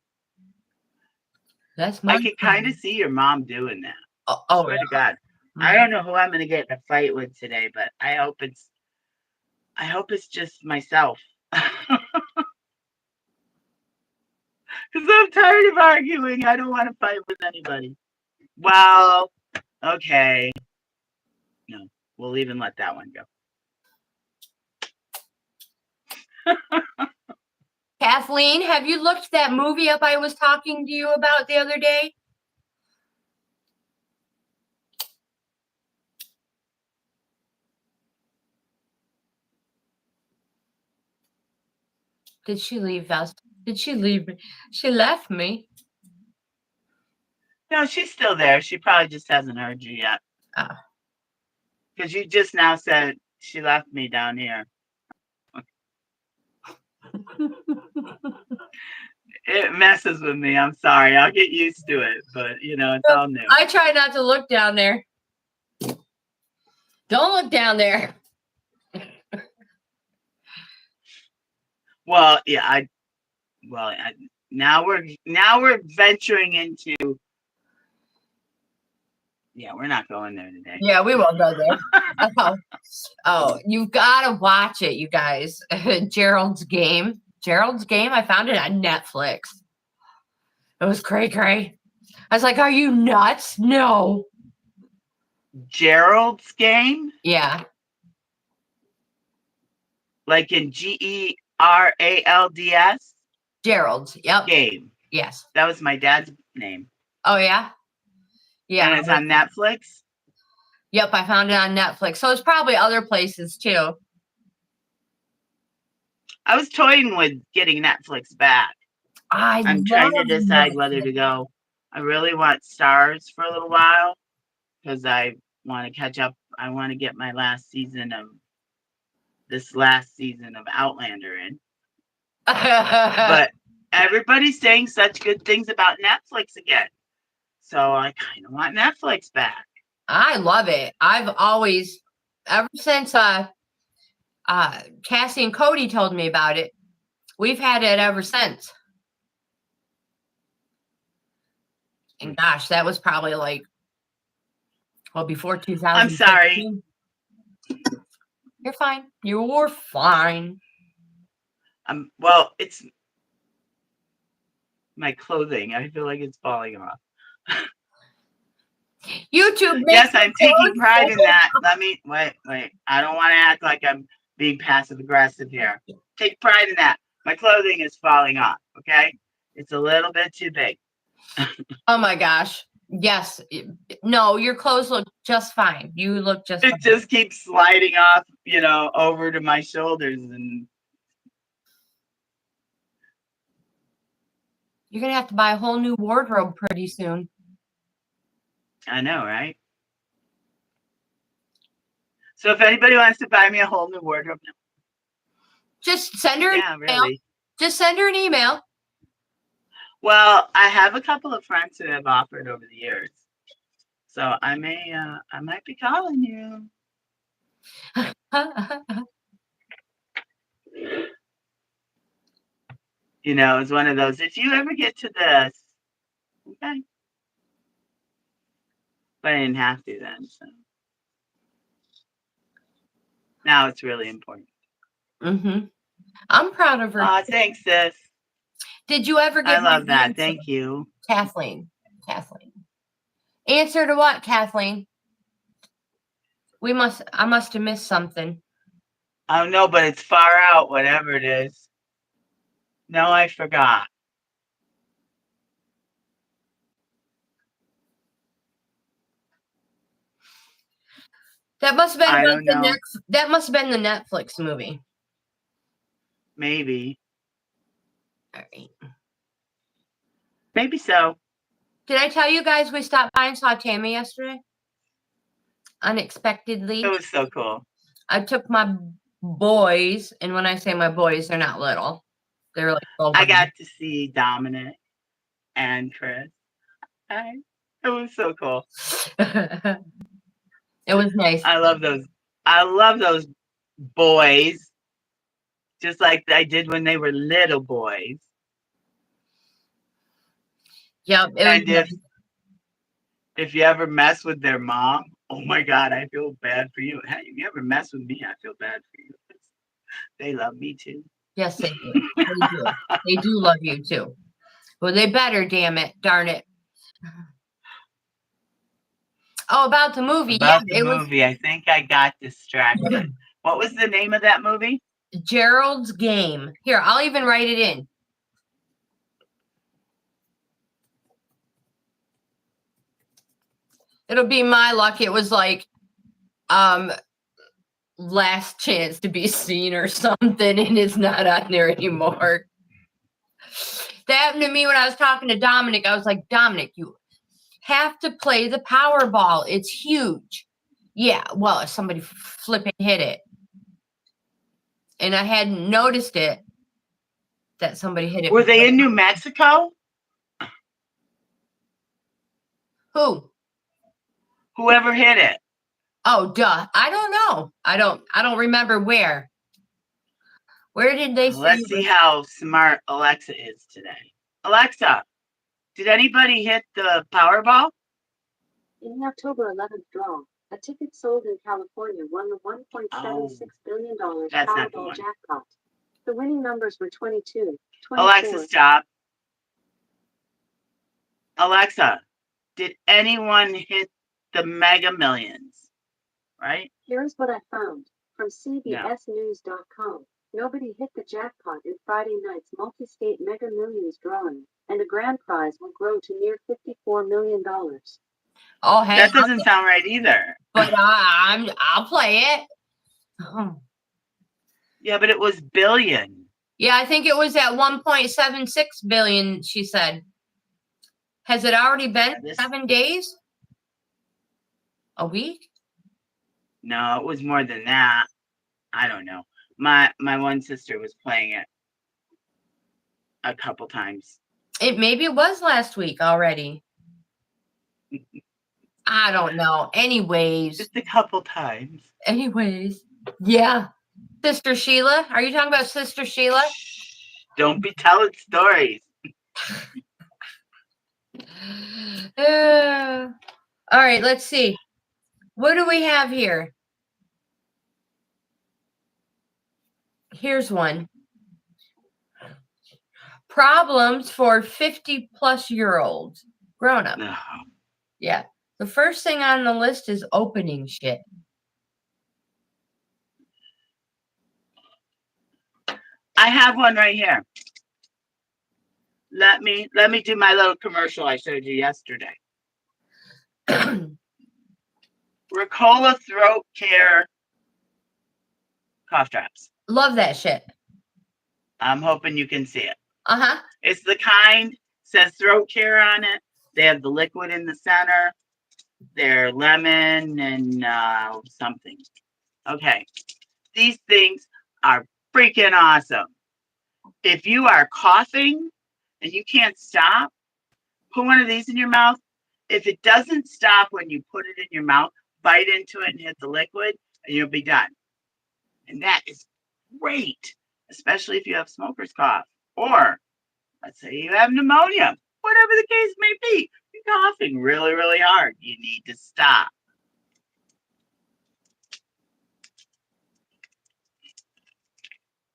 Speaker 1: That's my.
Speaker 2: I can kind of see your mom doing that.
Speaker 1: Oh,
Speaker 2: swear to God. I don't know who I'm gonna get in a fight with today, but I hope it's just myself. Because I'm tired of arguing. I don't want to fight with anybody. Well, okay. No, we'll even let that one go.
Speaker 1: Kathleen, have you looked that movie up I was talking to you about the other day? Did she leave us? Did she leave me? She left me.
Speaker 2: No, she's still there. She probably just hasn't heard you yet.
Speaker 1: Oh.
Speaker 2: Because you just now said she left me down here. It messes with me. I'm sorry. I'll get used to it. But, it's all new.
Speaker 1: I try not to look down there. Don't look down there.
Speaker 2: Well, yeah, now we're venturing into. Yeah, we're not going there today.
Speaker 1: Yeah, we won't go there. Oh, you've got to watch it, you guys. Gerald's Game. Gerald's Game. I found it on Netflix. It was cray. I was like, "Are you nuts?" No.
Speaker 2: Gerald's Game.
Speaker 1: Yeah.
Speaker 2: Like in GERALDS?
Speaker 1: Gerald's. Yep.
Speaker 2: Game.
Speaker 1: Yes.
Speaker 2: That was my dad's name.
Speaker 1: Oh, yeah? Yeah.
Speaker 2: And it's on Netflix?
Speaker 1: Yep, I found it on Netflix. So it's probably other places, too.
Speaker 2: I was toying with getting Netflix back. I'm trying to decide whether to go. I really want Stars for a little while because I want to catch up. I want to get my last season of Outlander in. But everybody's saying such good things about Netflix again. So I kind of want Netflix back.
Speaker 1: I love it. I've always, ever since Cassie and Cody told me about it, we've had it ever since. And gosh, that was probably before 2000.
Speaker 2: I'm sorry.
Speaker 1: You're fine. You're fine.
Speaker 2: Well, it's my clothing. I feel like it's falling off.
Speaker 1: YouTube.
Speaker 2: Yes, I'm taking pride in that. Let me wait. I don't want to act like I'm being passive aggressive here. Take pride in that. My clothing is falling off. Okay, it's a little bit too big.
Speaker 1: Oh my gosh. Yes. No, your clothes look just fine. You look just fine.
Speaker 2: It just keeps sliding off, over to my shoulders. And
Speaker 1: you're going to have to buy a whole new wardrobe pretty soon.
Speaker 2: I know, right? So if anybody wants to buy me a whole new wardrobe,
Speaker 1: Just send her an
Speaker 2: yeah,
Speaker 1: email.
Speaker 2: really.
Speaker 1: Just send her an email.
Speaker 2: Well, I have a couple of friends who have offered over the years, so I might be calling you. You know, it's one of those. If you ever get to this, okay. But I didn't have to then. So now it's really important.
Speaker 1: I'm proud of her.
Speaker 2: Oh, thanks, sis.
Speaker 1: Did you ever get?
Speaker 2: I love that. Thank you,
Speaker 1: Kathleen. Answer to what, Kathleen? I must have missed something.
Speaker 2: Oh no, but it's far out. Whatever it is. No, I forgot.
Speaker 1: That must have been
Speaker 2: I don't know.
Speaker 1: That must have been the Netflix movie.
Speaker 2: Maybe.
Speaker 1: All right.
Speaker 2: Maybe so.
Speaker 1: Did I tell you guys we stopped by and saw Tammy yesterday? Unexpectedly.
Speaker 2: It was so cool.
Speaker 1: I took my boys, and when I say my boys, they're not little. They're like 12.
Speaker 2: I got to see Dominic and Chris. It was so cool.
Speaker 1: It was nice.
Speaker 2: I love those boys. Just like I did when they were little boys.
Speaker 1: Yep.
Speaker 2: And if you ever mess with their mom, oh my God, I feel bad for you. Hey, if you ever mess with me, I feel bad for you. They love me too.
Speaker 1: Yes, they do. They do. They do love you too. Well, they better, damn it. Darn it. Oh, about the movie.
Speaker 2: Movie. I think I got distracted. What was the name of that movie?
Speaker 1: Gerald's Game. Here, I'll even write it in. It'll be my luck. It was like Last Chance to Be Seen or something, and it's not on there anymore. That happened to me when I was talking to Dominic. I was like, Dominic, you have to play the Powerball. It's huge. Yeah, well, if somebody flipping hit it. And I hadn't noticed it that somebody hit it.
Speaker 2: Were they in New Mexico?
Speaker 1: Who?
Speaker 2: Whoever hit it.
Speaker 1: Oh, duh. I don't know. I don't remember where. Where did they say?
Speaker 2: Let's see how smart Alexa is today. Alexa, did anybody hit the Powerball?
Speaker 3: In the October 11th draw, a ticket sold in California won the $1.76 billion Powerball jackpot. The winning numbers were 22, 24.
Speaker 2: Alexa, stop. Alexa, did anyone hit the Mega Millions? Right?
Speaker 3: Here's what I found from CBSNews.com. Nobody hit the jackpot in Friday night's multi-state Mega Millions drawing, and the grand prize will grow to near $54 million.
Speaker 1: Oh, hey,
Speaker 2: that doesn't sound right either.
Speaker 1: But I'll play it. Oh.
Speaker 2: Yeah, but it was billion.
Speaker 1: Yeah, I think it was at 1.76 billion, she said. Has it already been 7 days? A week?
Speaker 2: No, it was more than that. I don't know. My one sister was playing it a couple times.
Speaker 1: Maybe it was last week already. I don't know. Anyways.
Speaker 2: Just a couple times.
Speaker 1: Anyways. Yeah. Sister Sheila. Are you talking about Sister Sheila?
Speaker 2: Don't be telling stories.
Speaker 1: All right, let's see. What do we have here? Here's one. Problems for 50-plus-year-olds. Grown up.
Speaker 2: No.
Speaker 1: Yeah. The first thing on the list is opening shit.
Speaker 2: I have one right here. Let me do my little commercial I showed you yesterday. Ricola throat care cough drops.
Speaker 1: Love that shit.
Speaker 2: I'm hoping you can see it.
Speaker 1: Uh-huh.
Speaker 2: It's the kind, says throat care on it. They have the liquid in the center. They're lemon and something. Okay. These things are freaking awesome. If you are coughing and you can't stop, put one of these in your mouth. If it doesn't stop when you put it in your mouth, bite into it and hit the liquid, and you'll be done. And that is great, especially if you have smoker's cough. Or let's say you have pneumonia, whatever the case may be. You're coughing really, really hard. You need to stop.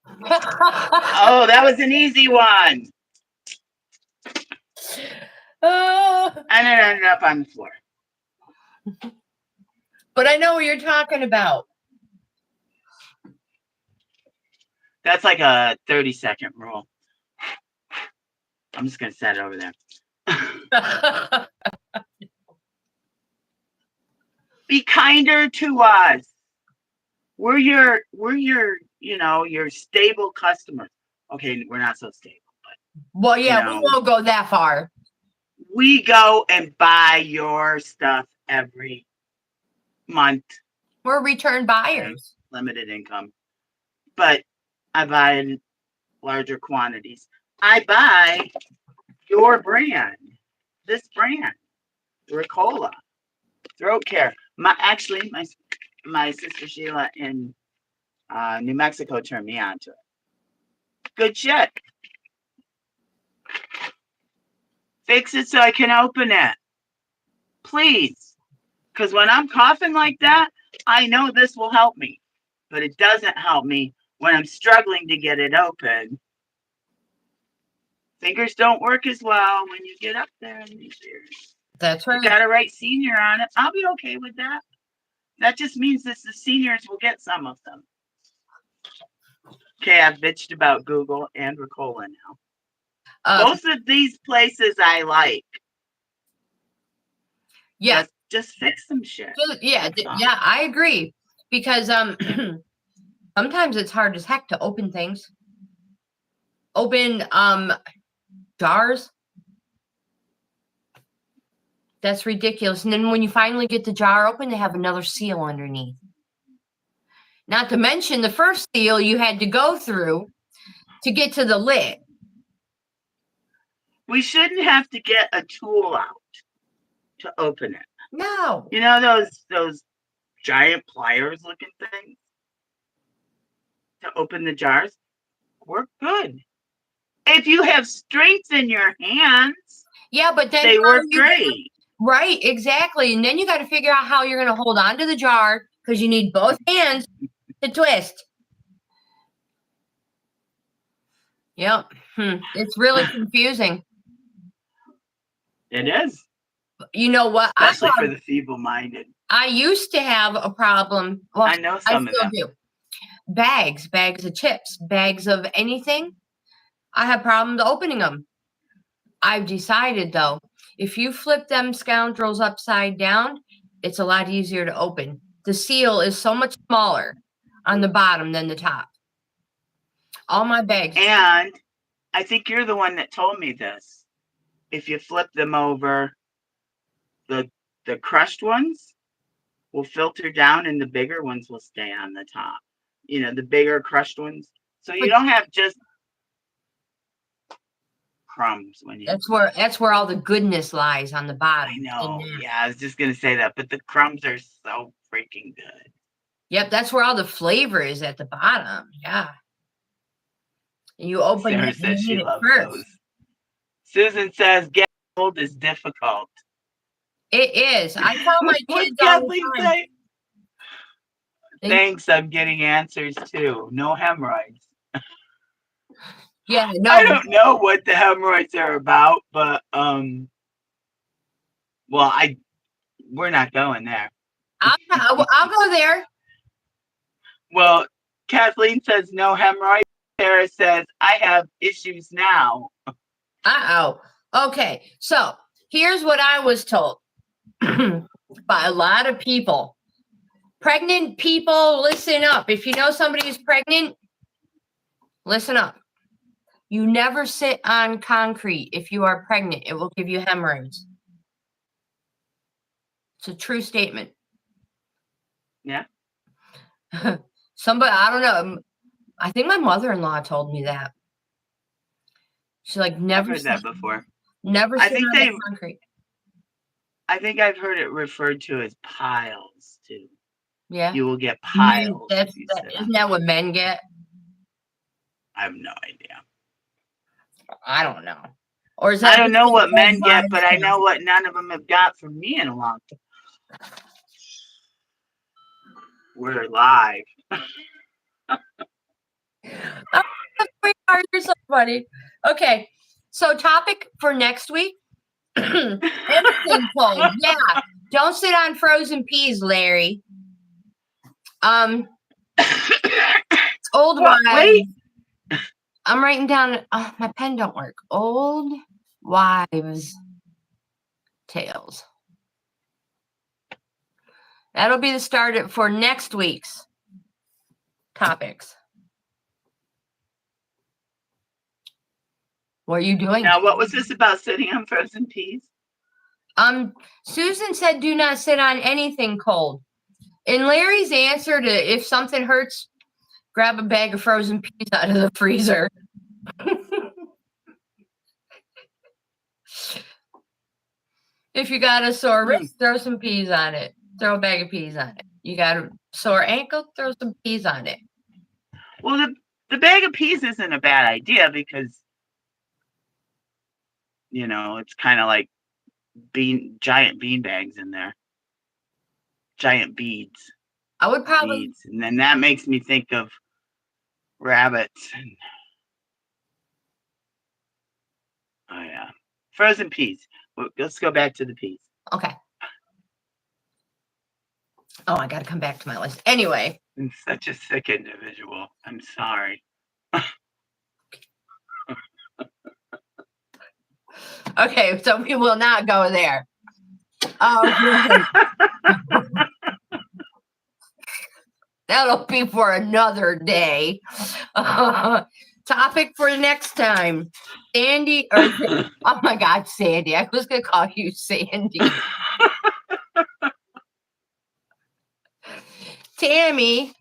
Speaker 2: Oh, that was an easy one. And it ended up on the floor.
Speaker 1: But I know what you're talking about.
Speaker 2: That's like a 30-second rule. I'm just going to set it over there. Be kinder to us. We're your, your stable customers. Okay, we're not so stable, but
Speaker 1: well, yeah, we won't go that far.
Speaker 2: We go and buy your stuff every month.
Speaker 1: We're return buyers.
Speaker 2: Limited income. But I buy in larger quantities. I buy your brand. This brand. Ricola. Throat care. My sister Sheila in New Mexico turned me on to it. Good shit. Fix it so I can open it. Please. Because when I'm coughing like that, I know this will help me. But it doesn't help me when I'm struggling to get it open. Fingers don't work as well when you get up there in these years.
Speaker 1: That's right.
Speaker 2: You got to write senior on it. I'll be okay with that. That just means that the seniors will get some of them. Okay, I've bitched about Google and Ricola now. Both of these places I like.
Speaker 1: Yeah.
Speaker 2: Just fix some shit.
Speaker 1: Yeah, I agree. Because sometimes it's hard as heck to open things. Open jars. That's ridiculous. And then when you finally get the jar open, they have another seal underneath. Not to mention the first seal you had to go through to get to the lid.
Speaker 2: We shouldn't have to get a tool out to open it.
Speaker 1: No.
Speaker 2: You know those giant pliers looking things to open the jars? Work good. If you have strength in your hands,
Speaker 1: yeah, but then
Speaker 2: they work great.
Speaker 1: Right, exactly. And then you got to figure out how you're going to hold on to the jar because you need both hands to twist. Yep. It's really confusing.
Speaker 2: It is.
Speaker 1: You know what?
Speaker 2: Especially for the feeble-minded.
Speaker 1: I used to have a problem. Well,
Speaker 2: I know some of them.
Speaker 1: Do. Bags of chips, bags of anything. I have problems opening them. I've decided, though, if you flip them scoundrels upside down, it's a lot easier to open. The seal is so much smaller on the bottom than the top. All my bags.
Speaker 2: And I think you're the one that told me this. If you flip them over, the crushed ones will filter down and the bigger ones will stay on the top. You know, the bigger crushed ones. So you don't have just crumbs when you
Speaker 1: that's where all the goodness lies, on the bottom.
Speaker 2: I know. Yeah, I was just gonna say that, but the crumbs are so freaking good.
Speaker 1: Yep, that's where all the flavor is, at the bottom. Yeah. You open
Speaker 2: Sarah
Speaker 1: it,
Speaker 2: says
Speaker 1: you
Speaker 2: she
Speaker 1: eat
Speaker 2: loves
Speaker 1: it first.
Speaker 2: those. Susan says getting old is difficult.
Speaker 1: It is. I tell my kids all the time.
Speaker 2: Say? Thanks, I'm getting answers too. No hemorrhoids.
Speaker 1: Yeah, no.
Speaker 2: I don't know what the hemorrhoids are about, but we're not going there.
Speaker 1: I'll go there.
Speaker 2: Well, Kathleen says no hemorrhoids. Sarah says I have issues now.
Speaker 1: Okay, so here's what I was told by a lot of people. Pregnant people, listen up. If you know somebody who's pregnant, listen up. You never sit on concrete if you are pregnant. It will give you hemorrhoids. It's a true statement.
Speaker 2: Yeah.
Speaker 1: Somebody, I don't know. I think my mother-in-law told me that. She's like,
Speaker 2: I've
Speaker 1: never
Speaker 2: heard that before.
Speaker 1: never
Speaker 2: I
Speaker 1: sit
Speaker 2: think
Speaker 1: on the concrete.
Speaker 2: I think I've heard it referred to as piles too.
Speaker 1: Yeah.
Speaker 2: You will get piles.
Speaker 1: Isn't that what men get?
Speaker 2: I have no idea.
Speaker 1: I don't know. Or is that
Speaker 2: I don't know what men get, but I
Speaker 1: thing?
Speaker 2: know what none of them have got from me in a long time. We're live.
Speaker 1: You're so funny. Okay, so topic for next week. Anything cold. Yeah. Don't sit on frozen peas, Larry. Old wives.
Speaker 2: Wait.
Speaker 1: I'm writing down. My pen don't work. Old wives' tales. That'll be the start for next week's topics. What are you doing?
Speaker 2: Now, what was this about sitting on frozen peas?
Speaker 1: Susan said, do not sit on anything cold. And Larry's answer to if something hurts, grab a bag of frozen peas out of the freezer. If you got a sore wrist, throw some peas on it. Throw a bag of peas on it. You got a sore ankle, throw some peas on it.
Speaker 2: Well, the bag of peas isn't a bad idea because, you know, it's kind of like giant bean bags in there. Giant beads.
Speaker 1: I would probably.
Speaker 2: Beads. And then that makes me think of rabbits. Oh, yeah. Frozen peas. Let's go back to the peas.
Speaker 1: Okay. Oh, I got to come back to my list. Anyway.
Speaker 2: I'm such a sick individual. I'm sorry.
Speaker 1: Okay, so we will not go there. That'll be for another day. Topic for next time. Sandy, oh my God, Sandy. I was going to call you Sandy. Tammy,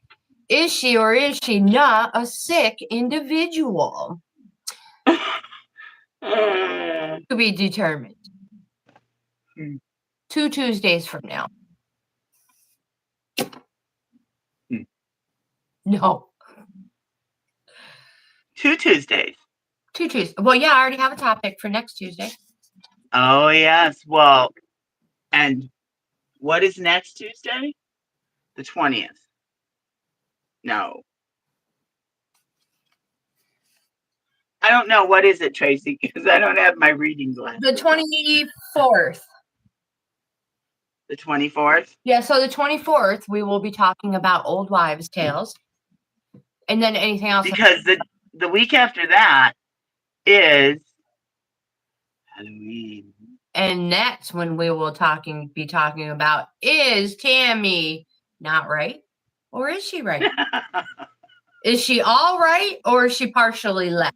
Speaker 1: is she or is she not a sick individual? To be determined. 2 Tuesdays from now. No.
Speaker 2: 2 Tuesdays.
Speaker 1: 2 Tuesdays. Well, yeah, I already have a topic for next Tuesday.
Speaker 2: Oh, yes. Well, and what is next Tuesday? The 20th. No. I don't know. What is it, Tracy? Because I don't have my reading glasses.
Speaker 1: The 24th.
Speaker 2: The 24th?
Speaker 1: Yeah, so the 24th, we will be talking about old wives' tales. And then anything else.
Speaker 2: Because the week after that is Halloween.
Speaker 1: And that's when we will be talking about, is Tammy not right? Or is she right? Is she all right? Or is she partially left?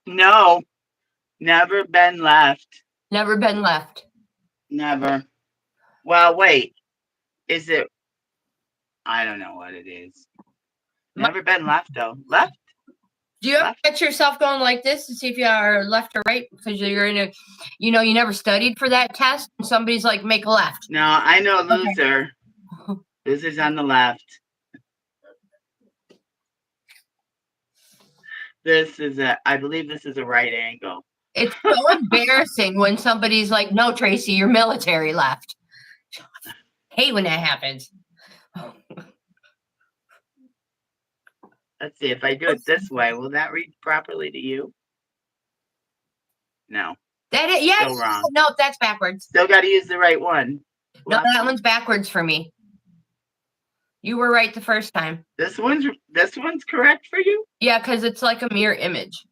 Speaker 2: No. Never been left.
Speaker 1: Never been left.
Speaker 2: Never. Well, wait. Is it? I don't know what it is. Never been left, though. Left?
Speaker 1: Do you ever catch yourself going like this to see if you are left or right? Because you're in a, you know, you never studied for that test. And somebody's like, make a left.
Speaker 2: No, I know loser.
Speaker 1: Okay.
Speaker 2: Loser's on the left. I believe this is a right angle.
Speaker 1: It's so embarrassing when somebody's like, no, Tracy, you're military left. I hate when that happens.
Speaker 2: Let's see, if I do it this way, will that read properly to you? No.
Speaker 1: Yes.
Speaker 2: Still wrong.
Speaker 1: No, that's backwards.
Speaker 2: Still got to use the right one.
Speaker 1: No, that one's backwards for me. You were right the first time.
Speaker 2: This one's correct for you?
Speaker 1: Yeah, because it's like a mirror image.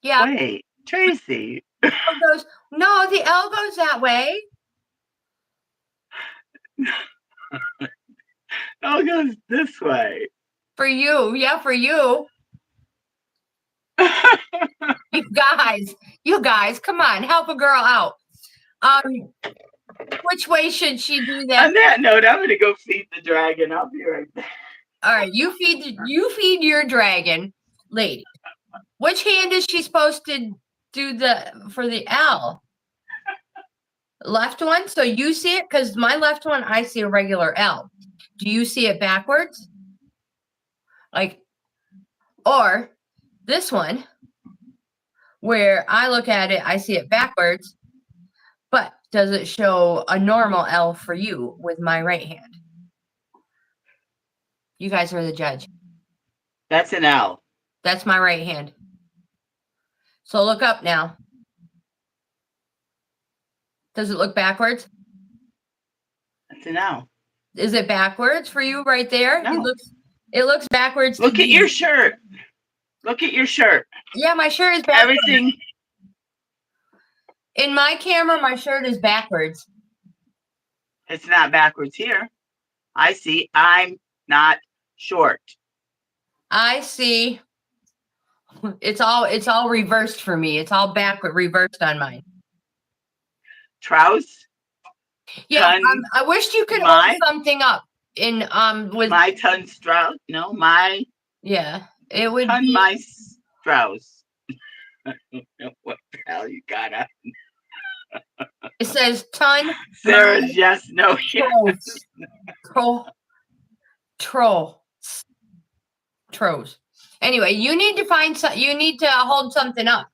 Speaker 1: Yeah.
Speaker 2: Wait, Tracy.
Speaker 1: No, the L goes that way.
Speaker 2: L goes this way.
Speaker 1: For you. Yeah, for you. You guys, come on, help a girl out. Which way should she do that?
Speaker 2: On that note, I'm gonna go feed the dragon. I'll be right back.
Speaker 1: All right, you feed your dragon, lady. Which hand is she supposed to do for the L? Left one, so you see it, because my left one, I see a regular L. Do you see it backwards? Or this one, where I look at it, I see it backwards, but does it show a normal L for you with my right hand? You guys are the judge.
Speaker 2: That's an L.
Speaker 1: That's my right hand. So look up now. Does it look backwards?
Speaker 2: That's an L.
Speaker 1: Is it backwards for you right there?
Speaker 2: No.
Speaker 1: It looks backwards.
Speaker 2: Look at your shirt. Look at your shirt.
Speaker 1: Yeah, my shirt is backwards.
Speaker 2: Everything.
Speaker 1: In my camera, my shirt is backwards.
Speaker 2: It's not backwards here. I see. I'm not short.
Speaker 1: I see. It's all reversed for me. It's all backward, reversed on mine.
Speaker 2: Trouse.
Speaker 1: Yeah, I wish you could hold something up in with
Speaker 2: my ton Strauss. No, my.
Speaker 1: Yeah, it would
Speaker 2: ton
Speaker 1: be
Speaker 2: my Strauss. I don't know what the hell you got on.
Speaker 1: It says ton.
Speaker 2: Sarah's yes, no, yes.
Speaker 1: Trolls. Anyway, you need to find you need to hold something up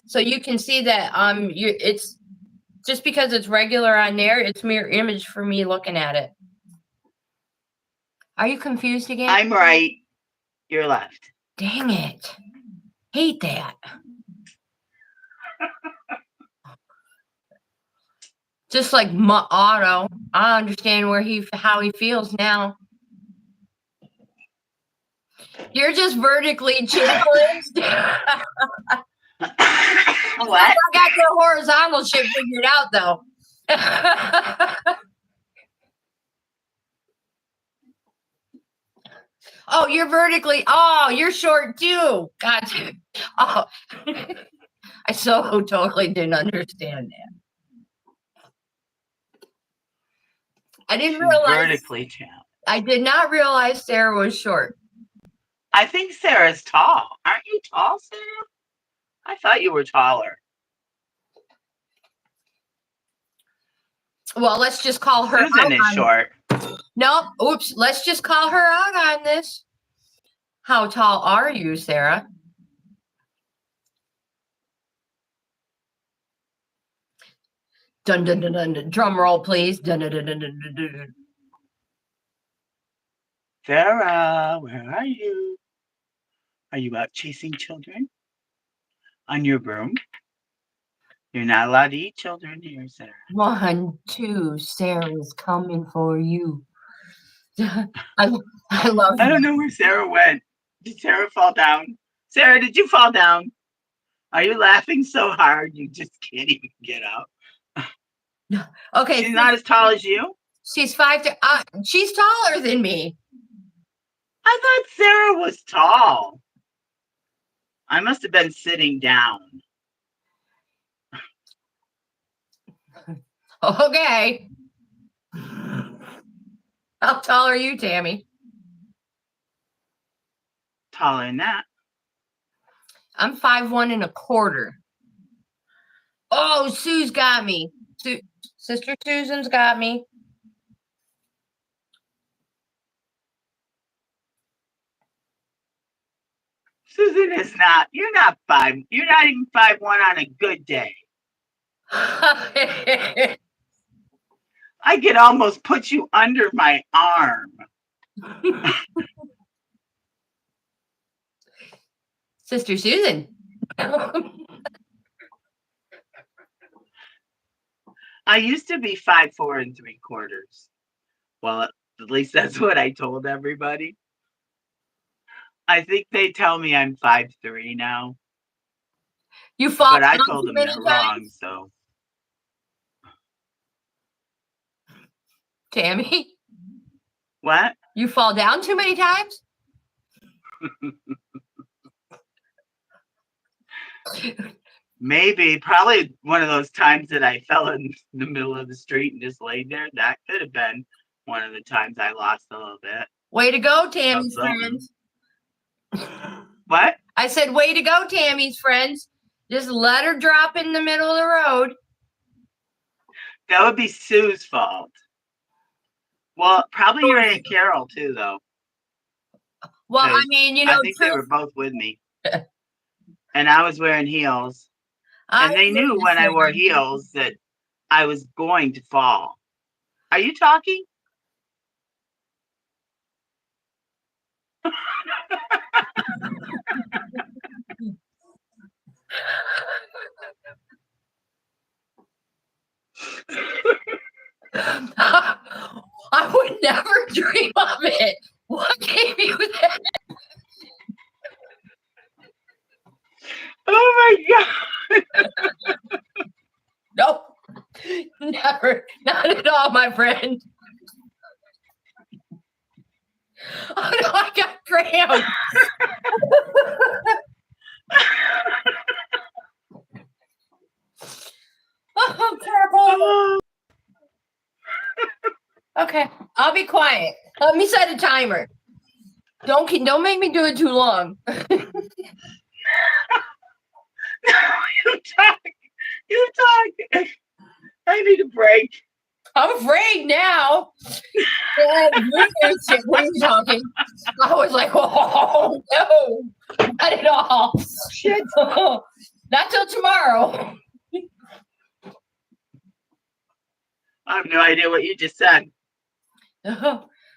Speaker 1: so you can see that it's just because it's regular on there, it's mirror image for me looking at it. Are you confused again?
Speaker 2: I'm right. You're left.
Speaker 1: Dang it. Hate that. Just like Otto, I understand how he feels now. You're just vertically challenged.
Speaker 2: What?
Speaker 1: I got the horizontal shit figured out, though. Oh, you're vertically. Oh, you're short too. Gotcha. Oh, I so totally didn't understand that. I didn't realize.
Speaker 2: Vertically challenged.
Speaker 1: I did not realize Sarah was short.
Speaker 2: I think Sarah's tall. Aren't you tall, Sarah? I thought you were taller.
Speaker 1: Well, let's just call her
Speaker 2: Susan is short.
Speaker 1: No, oops. Let's just call her out on this. How tall are you, Sarah? Dun dun dun dun. Dun. Drum roll, please. Dun dun dun dun dun dun. Dun.
Speaker 2: Sarah, where are you? Are you out chasing children on your broom? You're not allowed to eat children here, Sarah. 1,
Speaker 1: 2, Sarah's coming for you. I love
Speaker 2: I don't know where Sarah went. Did Sarah fall down? Sarah, did you fall down? Are you laughing so hard you just can't even get up?
Speaker 1: Okay.
Speaker 2: She's not as tall as you?
Speaker 1: She's 5. She's taller than me.
Speaker 2: I thought Sarah was tall. I must have been sitting down.
Speaker 1: Okay. How tall are you, Tammy?
Speaker 2: Taller than that.
Speaker 1: I'm 5'1.25". Oh, Sue's got me. Sister Susan's got me.
Speaker 2: Susan is not. You're not 5. You're not even 5'1" on a good day. I could almost put you under my arm.
Speaker 1: Sister Susan.
Speaker 2: I used to be 5'4 3/4". Well, at least that's what I told everybody. I think they tell me I'm 5'3" now.
Speaker 1: You fall
Speaker 2: but I told them they're wrong, so.
Speaker 1: Tammy?
Speaker 2: What?
Speaker 1: You fall down too many times?
Speaker 2: Maybe, probably one of those times that I fell in the middle of the street and just laid there. That could have been one of the times I lost a little bit.
Speaker 1: Way to go, Tammy's friends.
Speaker 2: What?
Speaker 1: I said, way to go, Tammy's friends. Just let her drop in the middle of the road.
Speaker 2: That would be Sue's fault. Well, probably your Aunt Carol too, though.
Speaker 1: Well, I mean, you know,
Speaker 2: I think they were both with me. And I was wearing heels. And they knew when I wore heels that I was going to fall. Are you talking?
Speaker 1: I would never dream of it. What gave you that?
Speaker 2: Oh my God.
Speaker 1: Nope. Never. Not at all, my friend. Oh no, I got cramps. Oh, terrible. Okay, I'll be quiet. Let me set a timer. Don't make me do it too long.
Speaker 2: You talk. You talk. I need a break.
Speaker 1: I'm afraid now. What are you talking? I was like, oh no, not at all.
Speaker 2: Shit.
Speaker 1: Not till tomorrow.
Speaker 2: I have no idea what you just said.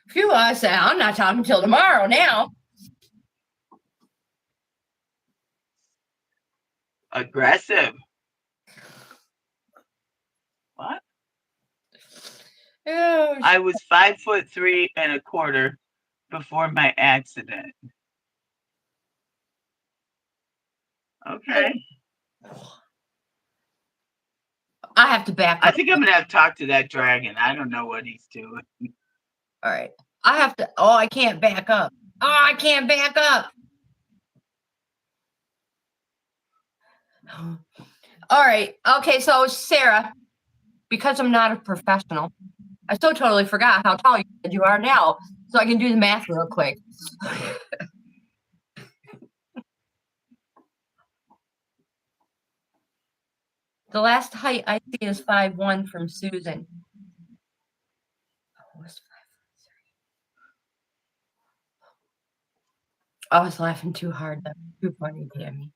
Speaker 1: Phew, I said, I'm not talking till tomorrow now.
Speaker 2: Aggressive. What?
Speaker 1: Oh,
Speaker 2: I was 5'3¼ before my accident. Okay.
Speaker 1: I have to back up.
Speaker 2: I think I'm gonna have to talk to that dragon. I don't know what he's doing.
Speaker 1: All right. I have to. Oh, I can't back up. Oh, I can't back up. All right. Okay. So, Sarah, because I'm not a professional, I so totally forgot how tall you are now. So I can do the math real quick. The last height I see is 5'1" from Susan. I was laughing too hard. That's too funny, Tammy.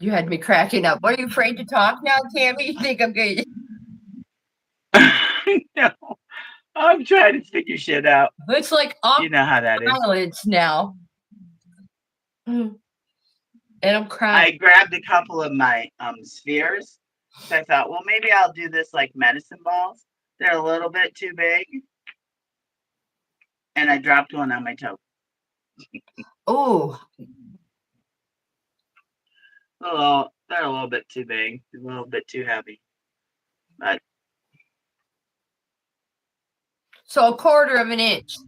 Speaker 1: You had me cracking up. Are you afraid to talk now, Tammy? You think I'm good?
Speaker 2: No, I'm trying to figure shit out.
Speaker 1: It's like off
Speaker 2: you know how that is.
Speaker 1: Silence now. And I'm crying.
Speaker 2: I grabbed a couple of my spheres. So I thought, well, maybe I'll do this like medicine balls. They're a little bit too big. And I dropped one on my toe.
Speaker 1: Oh.
Speaker 2: They're a little bit too big, a little bit too heavy. But
Speaker 1: So 1/4 of an inch.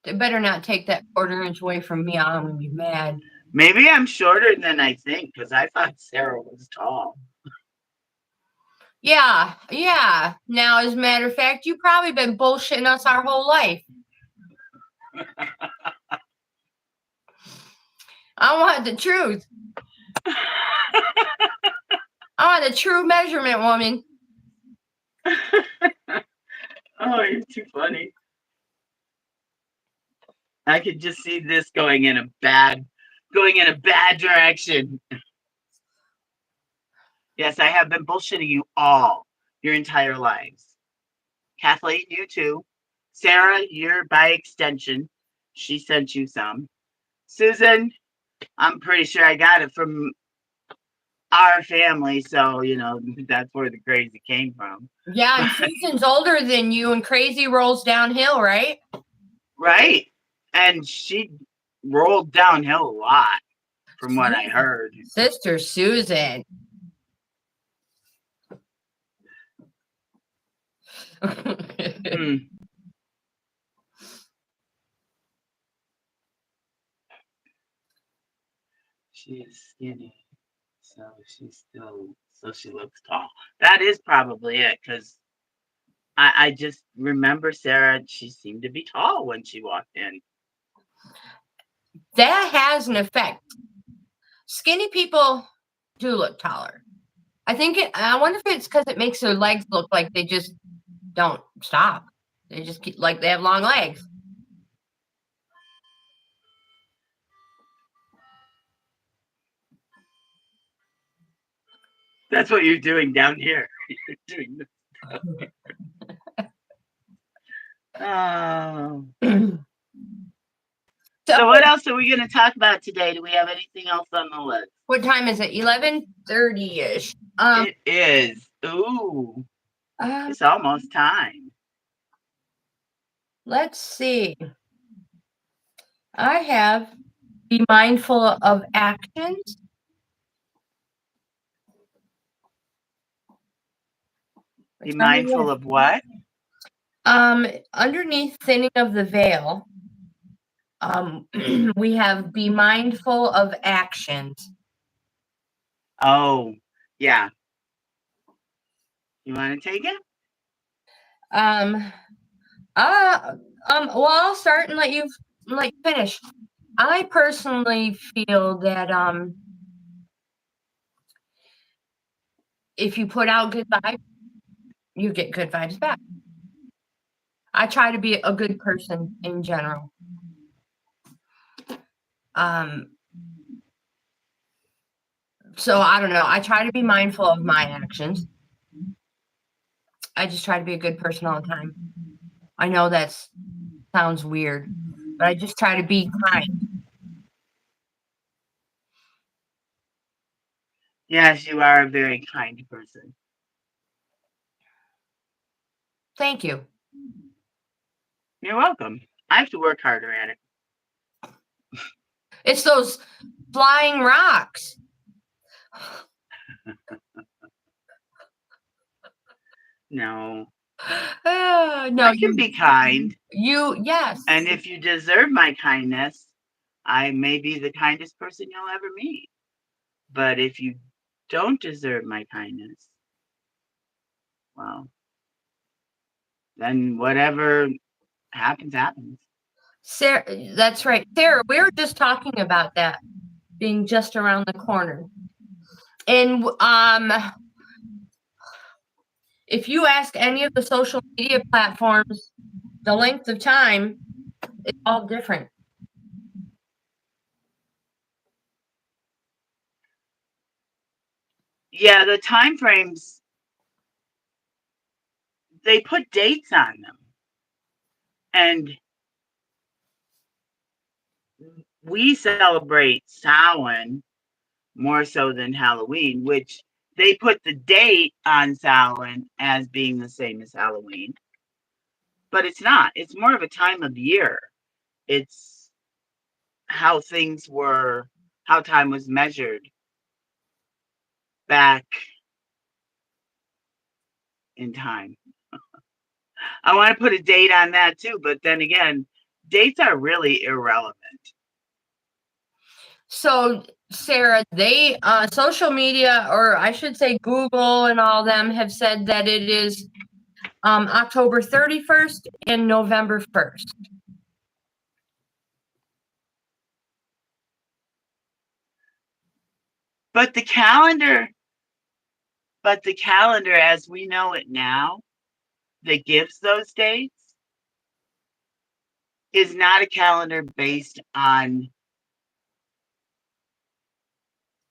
Speaker 1: They better not take that 1/4 inch away from me. I'm gonna be mad.
Speaker 2: maybe I'm shorter than I think because I thought Sarah was tall.
Speaker 1: Yeah. Now, as a matter of fact, you've probably been bullshitting us our whole life. I want the truth. I want the true measurement, woman.
Speaker 2: Oh, you're too funny. I could just see this going in a bad direction. Yes, I have been bullshitting you all your entire lives. Kathleen, you too. Sarah, you're by extension. She sent you some. Susan, I'm pretty sure I got it from our family, so that's where the crazy came from.
Speaker 1: Yeah, and Susan's older than you, and crazy rolls downhill, right?
Speaker 2: Right. And she rolled downhill a lot, from what I heard.
Speaker 1: Sister Susan.
Speaker 2: she's skinny. So she looks tall. That is probably it, because I just remember Sarah, she seemed to be tall when she walked in.
Speaker 1: That has an effect. Skinny people do look taller. I wonder if it's because it makes their legs look like they just don't stop. They just keep, like they have long legs.
Speaker 2: That's what you're doing down here. You're doing this. Oh. So what else are we going to talk about today? Do we have anything else on the list?
Speaker 1: What time is it? 11:30-ish.
Speaker 2: It is. Ooh. It's almost time.
Speaker 1: Let's see. I have be mindful of actions.
Speaker 2: Be mindful of what?
Speaker 1: Underneath thinning of the veil, we have be mindful of actions.
Speaker 2: Oh, yeah. You want to take it?
Speaker 1: Well, I'll start and let you finish. I personally feel that if you put out good vibes, you get good vibes back. I try to be a good person in general. So I don't know. I try to be mindful of my actions. I just try to be a good person all the time. I know that sounds weird, but I just try to be kind.
Speaker 2: Yes, you are a very kind person.
Speaker 1: Thank you.
Speaker 2: You're welcome. I have to work harder at it.
Speaker 1: It's those flying rocks.
Speaker 2: No.
Speaker 1: No,
Speaker 2: I can be kind.
Speaker 1: Yes.
Speaker 2: And if you deserve my kindness, I may be the kindest person you'll ever meet. But if you don't deserve my kindness, well, then whatever happens, happens.
Speaker 1: Sarah, that's right. Sarah, we were just talking about that being just around the corner. And if you ask any of the social media platforms, the length of time, it's all different.
Speaker 2: Yeah, the time frames, they put dates on them. And we celebrate Samhain more so than Halloween, which they put the date on Samhain as being the same as Halloween. But it's not. It's more of a time of year. It's how things were, how time was measured back in time. I want to put a date on that too, but then again, dates are really irrelevant.
Speaker 1: So, Sarah, they social media, or I should say Google and all them, have said that it is October 31st and November 1st.
Speaker 2: But the calendar as we know it now, that gives those dates, is not a calendar based on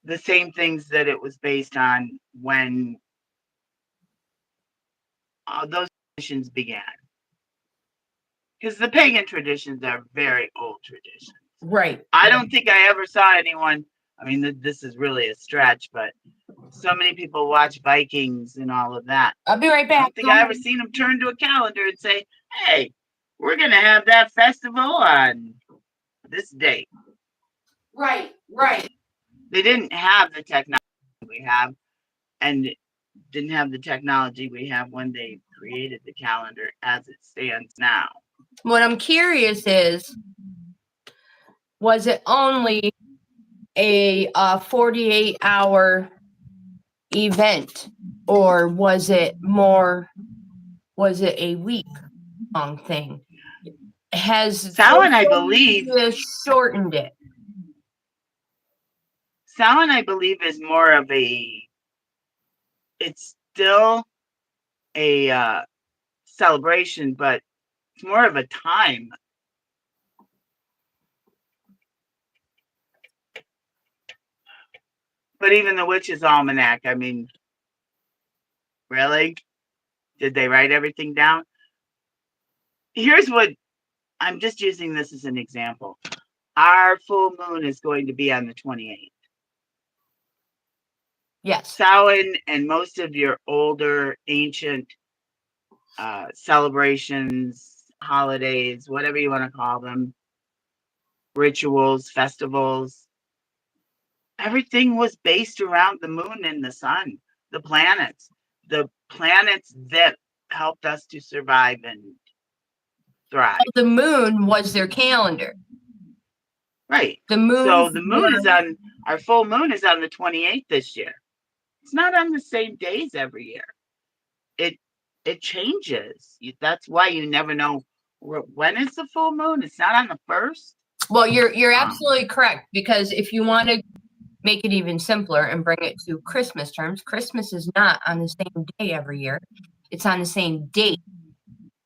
Speaker 2: the same things that it was based on when those traditions began. Because the pagan traditions are very old traditions.
Speaker 1: Right.
Speaker 2: I don't think I ever saw anyone, I mean, this is really a stretch, but so many people watch Vikings and all of that.
Speaker 1: I'll be right back.
Speaker 2: I don't think I ever seen them turn to a calendar and say, hey, we're going to have that festival on this date.
Speaker 1: Right.
Speaker 2: They didn't have the technology we have, and didn't have the technology we have when they created the calendar as it stands now.
Speaker 1: What I'm curious is, was it only a 48-hour event, or was it a week-long thing? Has
Speaker 2: Samhain, I
Speaker 1: social
Speaker 2: believe,
Speaker 1: media shortened it?
Speaker 2: Samhain, I believe, is more of it's still a celebration, but it's more of a time. But even the Witch's Almanac, I mean, really? Did they write everything down? Here's what, I'm just using this as an example. Our full moon is going to be on the 28th.
Speaker 1: Yes.
Speaker 2: Samhain and most of your older, ancient celebrations, holidays, whatever you want to call them, rituals, festivals, everything was based around the moon and the sun, the planets that helped us to survive and thrive.
Speaker 1: The moon was their calendar.
Speaker 2: Right.
Speaker 1: The moon.
Speaker 2: So the moon is on, our full moon is on the 28th this year. It's not on the same days every year. It changes. That's why you never know when is the full moon. It's not on the 1st.
Speaker 1: Well, you're absolutely correct, because if you want to make it even simpler and bring it to Christmas terms, Christmas is not on the same day every year. It's on the same date,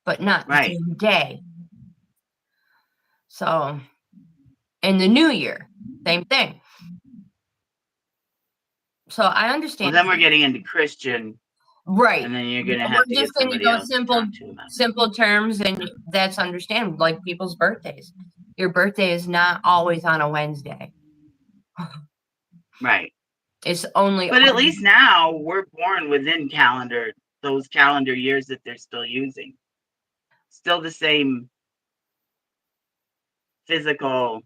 Speaker 1: but not the same day. So, and the New Year, same thing. So I understand.
Speaker 2: Well, then we're getting into Christian.
Speaker 1: Right.
Speaker 2: And then you're going to have to get somebody else to talk to them.
Speaker 1: Simple terms, and that's understandable, like people's birthdays. Your birthday is not always on a Wednesday.
Speaker 2: Right.
Speaker 1: It's only.
Speaker 2: But at least now we're born within those calendar years that they're still using. Still the same physical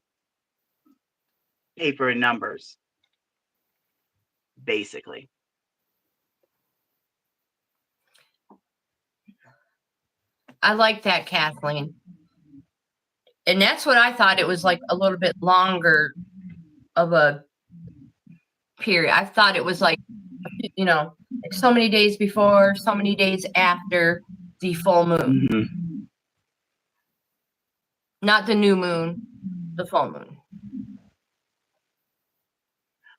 Speaker 2: paper and numbers, basically.
Speaker 1: I like that, Kathleen. And that's what I thought. It was like a little bit longer of a period. I thought it was like, like so many days before, so many days after the full moon.
Speaker 2: Mm-hmm.
Speaker 1: Not the new moon, the full moon.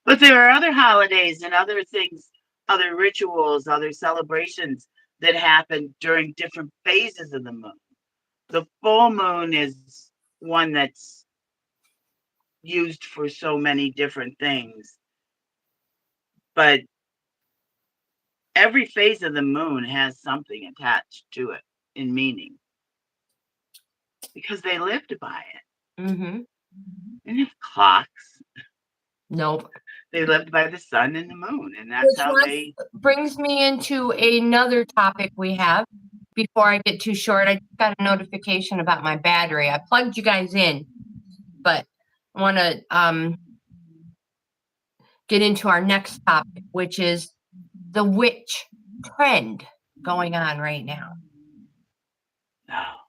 Speaker 2: But there are other holidays and other things, other rituals, other celebrations that happen during different phases of the moon. The full moon is one that's used for so many different things. But every phase of the moon has something attached to it in meaning. Because they lived by it.
Speaker 1: Mm-hmm.
Speaker 2: And if clocks.
Speaker 1: Nope.
Speaker 2: They lived by the sun and the moon, and that's how they.
Speaker 1: Brings me into another topic we have. Before I get too short, I got a notification about my battery. I plugged you guys in, but I want to get into our next topic, which is the witch trend going on right now.
Speaker 2: Oh.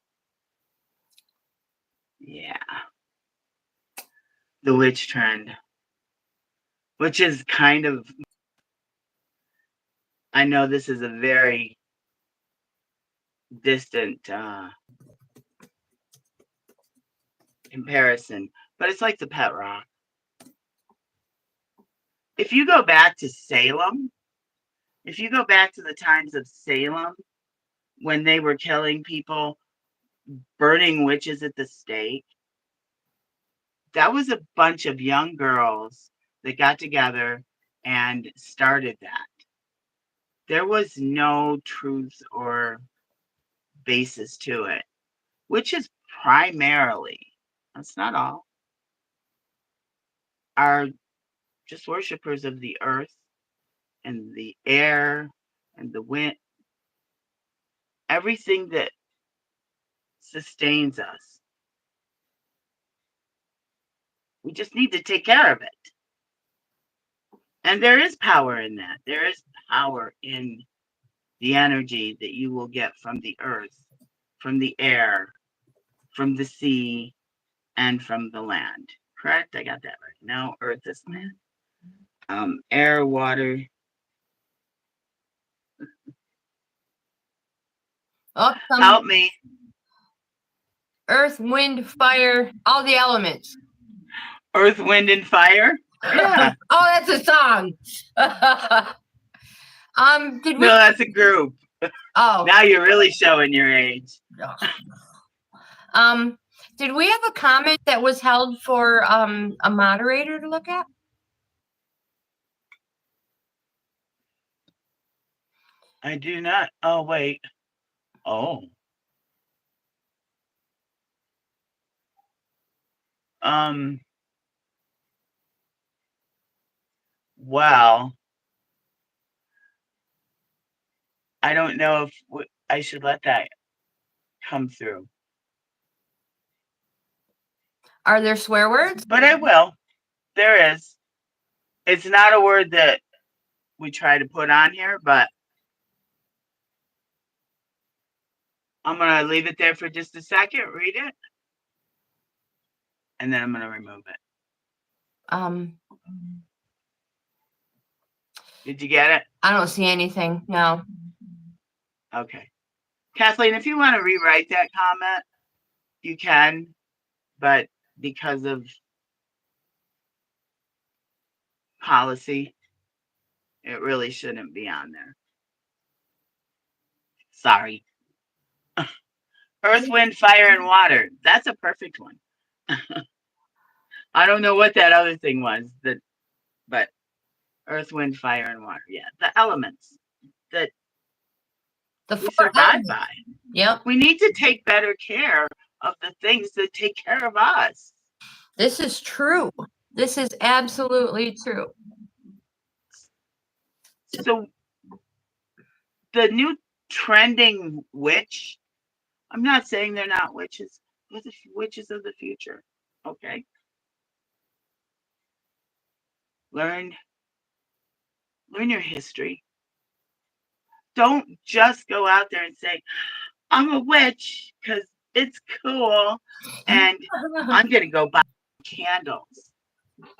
Speaker 2: Yeah. The witch trend. Which is kind of, I know this is a very distant comparison, but it's like the pet rock. If you go back to Salem, if you go back to the times of Salem, when they were killing people, burning witches at the stake, that was a bunch of young girls that got together and started that. There was no truth or basis to it, which is primarily, that's not all, are just worshipers of the earth and the air and the wind, everything that sustains us. We just need to take care of it. And there is power in that. There is power in the energy that you will get from the earth, from the air, from the sea, and from the land correct? I got that right. No, earth is land. Air, water.
Speaker 1: Oh,
Speaker 2: Help me.
Speaker 1: Earth, wind, fire, all the elements.
Speaker 2: Earth, wind, and fire. Yeah.
Speaker 1: Oh, that's a song. Did we?
Speaker 2: No, that's a group.
Speaker 1: Oh.
Speaker 2: Now you're really showing your age.
Speaker 1: Did we have a comment that was held for a moderator to look at?
Speaker 2: I do not. Oh, wait. Oh. Well, I don't know if I should let that come through.
Speaker 1: Are there swear words?
Speaker 2: But I will. There is. It's not a word that we try to put on here, but I'm going to leave it there for just a second, read it, and then I'm going to remove it. Did you get it?
Speaker 1: I don't see anything. No.
Speaker 2: Okay. Kathleen, if you want to rewrite that comment, you can, but because of policy, it really shouldn't be on there. Sorry. Earth, wind, fire, and water. That's a perfect one. I don't know what that other thing was, but earth, wind, fire, and water. Yeah, the elements that we survive by.
Speaker 1: Yep.
Speaker 2: We need to take better care of the things that take care of us.
Speaker 1: This is true. This is absolutely true.
Speaker 2: So the new trending witch, I'm not saying they're not witches. They're the witches of the future. Okay. Learn your history. Don't just go out there and say, I'm a witch because it's cool and I'm going to go buy candles.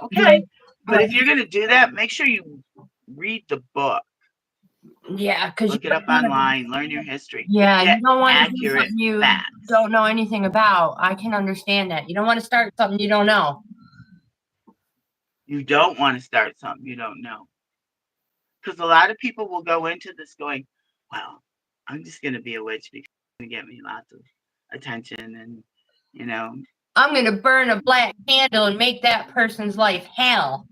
Speaker 2: Okay. But if you're going to do that, make sure you read the book.
Speaker 1: Yeah, because
Speaker 2: look it up online, learn your history.
Speaker 1: Yeah, you don't want to do
Speaker 2: accurate
Speaker 1: something you
Speaker 2: facts.
Speaker 1: don't know anything about. I can understand that. You don't want to start something you don't know.
Speaker 2: You don't want to start something you don't know. Because a lot of people will go into this going, well, I'm just going to be a witch because it's going to get me lots of attention and, you know.
Speaker 1: I'm going to burn a black candle and make that person's life hell.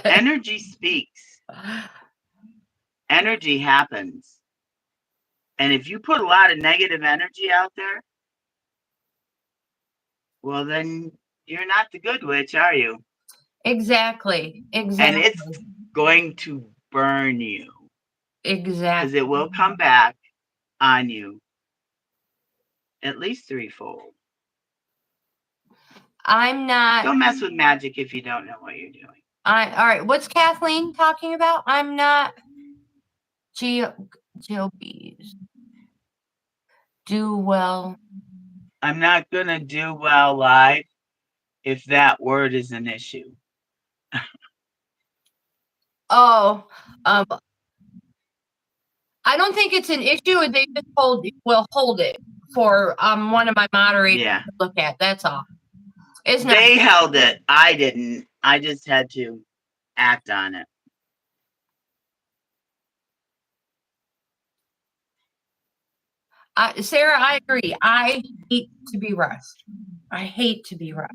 Speaker 2: Energy speaks. Energy happens. And if you put a lot of negative energy out there, well, then you're not the good witch, are you?
Speaker 1: Exactly.
Speaker 2: And it's going to burn you.
Speaker 1: Exactly.
Speaker 2: Because it will come back on you at least threefold.
Speaker 1: I'm not.
Speaker 2: Don't mess with magic if you don't know what you're doing.
Speaker 1: All right. What's Kathleen talking about? I'm not. GLBs. Do well.
Speaker 2: I'm not going to do well live if that word is an issue.
Speaker 1: Oh, I don't think it's an issue. They just will hold it for one of my moderators to look at. That's all. It's not.
Speaker 2: They held it. I didn't. I just had to act on it.
Speaker 1: Sarah, I agree. I hate to be rushed. I hate to be rushed.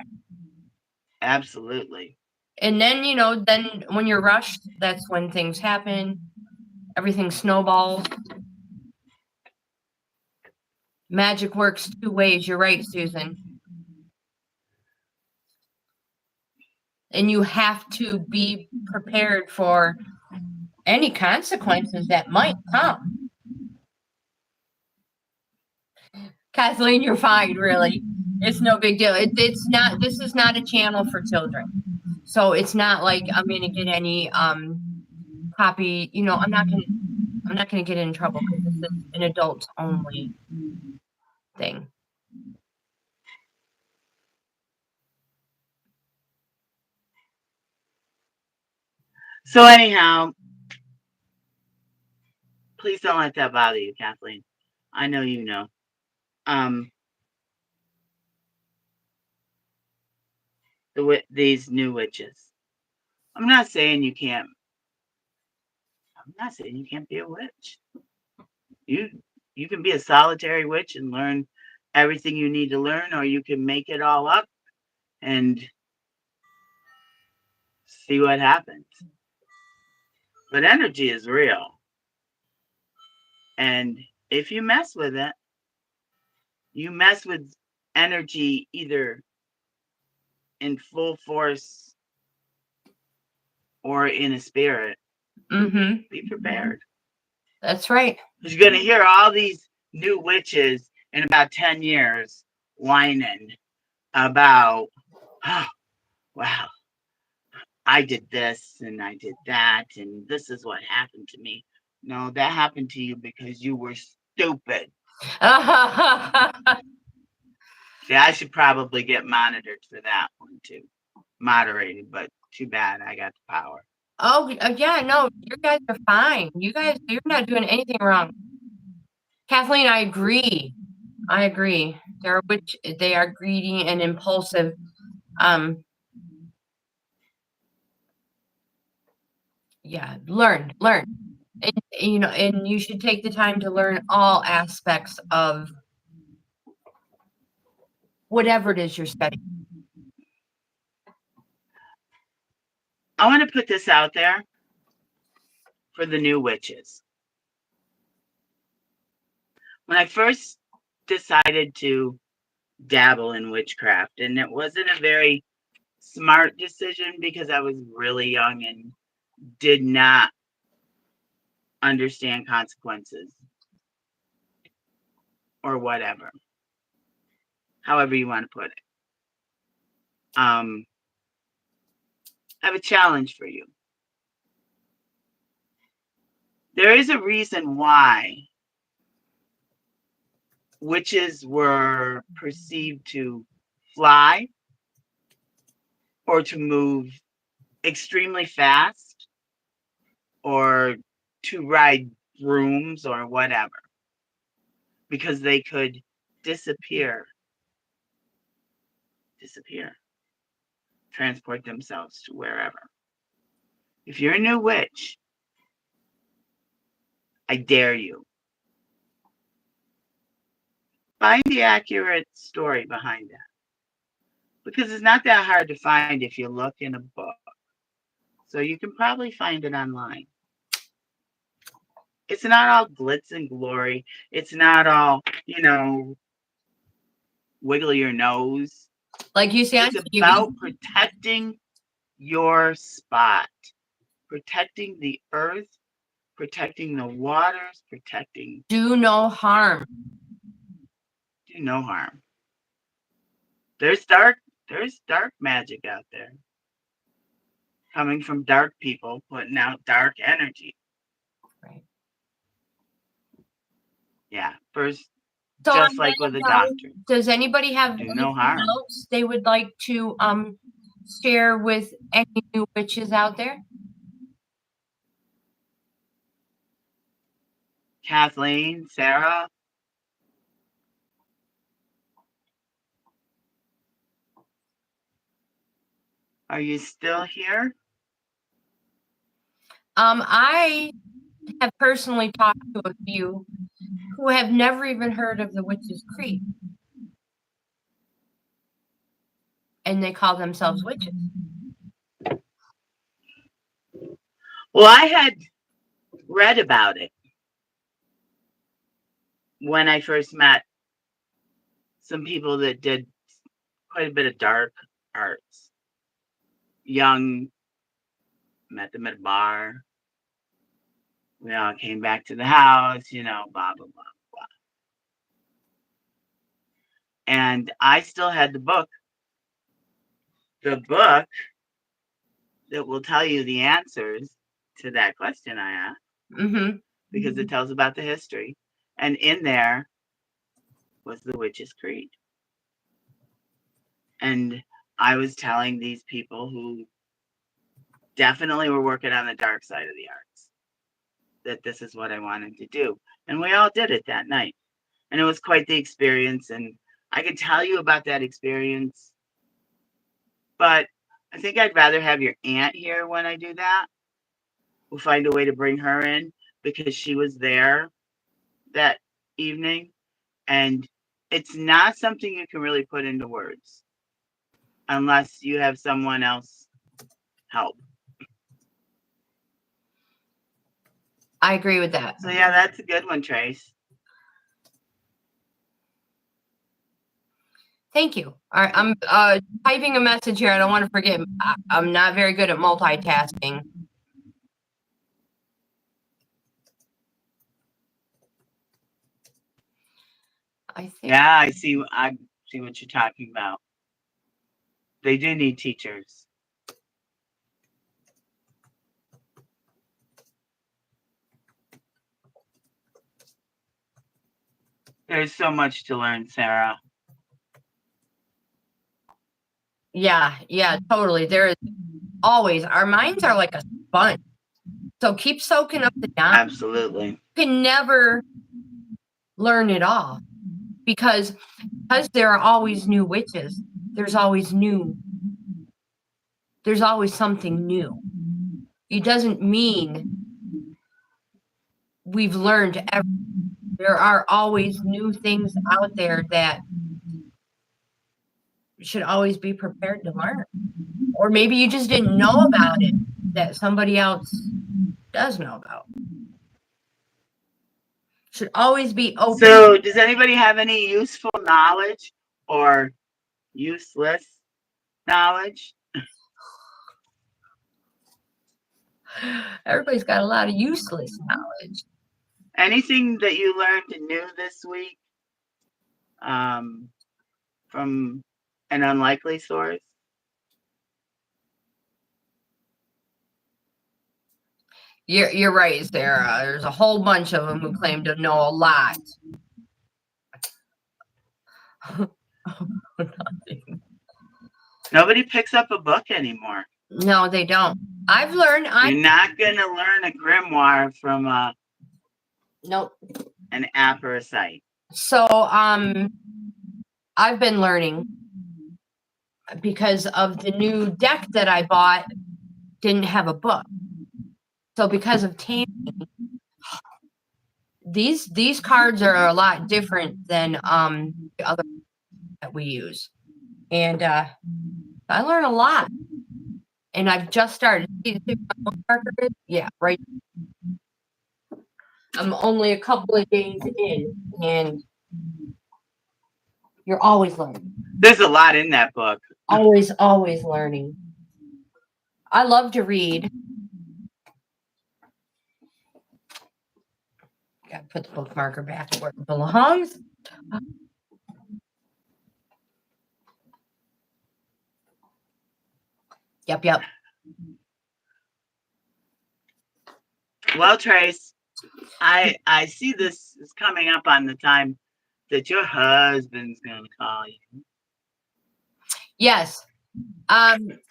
Speaker 2: Absolutely.
Speaker 1: And then, you know, then when you're rushed, that's when things happen. Everything snowballs. Magic works two ways. You're right, Susan. And you have to be prepared for any consequences that might come. Kathleen, you're fine, really. It's no big deal. It's not. This is not a channel for children, so it's not like I'm gonna get any copy. You know, I'm not gonna get in trouble because this is an adult only thing.
Speaker 2: So anyhow, please don't let that bother you, Kathleen. I know you know. These new witches. I'm not saying you can't. I'm not saying you can't be a witch. You can be a solitary witch and learn everything you need to learn, or you can make it all up and see what happens. But energy is real. And if you mess with it, you mess with energy either in full force or in a spirit.
Speaker 1: Mm-hmm.
Speaker 2: Be prepared.
Speaker 1: That's right.
Speaker 2: Because you're going to hear all these new witches in about 10 years whining about, oh, wow, I did this and I did that, and this is what happened to me. No, that happened to you because you were stupid. See, I should probably get monitored for that one too. Moderated, but too bad I got the power.
Speaker 1: Oh, yeah, no, you guys are fine. You're not doing anything wrong. Kathleen, I agree. They are greedy and impulsive. Yeah, learn. And, and you should take the time to learn all aspects of whatever it is you're studying.
Speaker 2: I want to put this out there for the new witches. When I first decided to dabble in witchcraft, and it wasn't a very smart decision because I was really young and did not understand consequences or whatever, however you want to put it. I have a challenge for you. There is a reason why witches were perceived to fly or to move extremely fast or to ride brooms or whatever, because they could disappear, transport themselves to wherever. If you're a new witch, I dare you, find the accurate story behind that, because it's not that hard to find if you look in a book. So you can probably find it online. It's not all glitz and glory. It's not all, wiggle your nose.
Speaker 1: Like you see on
Speaker 2: It's
Speaker 1: TV.
Speaker 2: about protecting your spot, protecting the earth, protecting the waters, protecting.
Speaker 1: Do no harm.
Speaker 2: Do no harm. There's dark magic out there, coming from dark people, putting out dark energy.
Speaker 1: Right.
Speaker 2: Yeah. First,
Speaker 1: So
Speaker 2: just like with a doctor.
Speaker 1: Does anybody have
Speaker 2: Do
Speaker 1: anything
Speaker 2: no harm.
Speaker 1: else they would like to share with any new witches out there?
Speaker 2: Kathleen, Sarah? Are you still here?
Speaker 1: I have personally talked to a few who have never even heard of the Witches' Creek. And they call themselves witches.
Speaker 2: Well, I had read about it when I first met some people that did quite a bit of dark arts. Young, met them at a bar. We all came back to the house, blah, blah, blah, blah. And I still had the book that will tell you the answers to that question I asked.
Speaker 1: Mm-hmm.
Speaker 2: Because it tells about the history. And in there was the Witches' Creed. And I was telling these people who definitely were working on the dark side of the arts. That this is what I wanted to do. And we all did it that night. And it was quite the experience. And I could tell you about that experience. But I think I'd rather have your aunt here when I do that. We'll find a way to bring her in because she was there that evening. And it's not something you can really put into words unless you have someone else help.
Speaker 1: I agree with that.
Speaker 2: So yeah, that's a good one, Trace.
Speaker 1: Thank you. All right, I'm typing a message here. I don't want to forget. I'm not very good at multitasking. I think.
Speaker 2: Yeah, I see what you're talking about. They do need teachers. There's so much to learn, Sarah.
Speaker 1: Yeah, totally. There is always, our minds are like a sponge. So keep soaking up the knowledge.
Speaker 2: Absolutely.
Speaker 1: You can never learn it all because there are always new witches. There's always something new. It doesn't mean we've learned everything. There are always new things out there that you should always be prepared to learn. Or maybe you just didn't know about it that somebody else does know about. Should always be open.
Speaker 2: So does anybody have any useful knowledge or useless knowledge?
Speaker 1: Everybody's got a lot of useless knowledge.
Speaker 2: Anything that you learned new this week from an unlikely source?
Speaker 1: You're right, Sarah. There's a whole bunch of them who claim to know a lot.
Speaker 2: Nobody picks up a book anymore.
Speaker 1: No, they don't. I've learned.
Speaker 2: You're not going to learn a grimoire from an app or a site.
Speaker 1: So I've been learning because of the new deck that I bought didn't have a book. So because of taming, these cards are a lot different than the other that we use. And I learn a lot. And I've just started. See the bookmarker is? Yeah, right. I'm only a couple of days in, and you're always learning.
Speaker 2: There's a lot in that book.
Speaker 1: Always learning. I love to read. Gotta put the bookmarker back where it belongs. Yep.
Speaker 2: Well, Trace, I see this is coming up on the time that your husband's going to call you.
Speaker 1: Yes.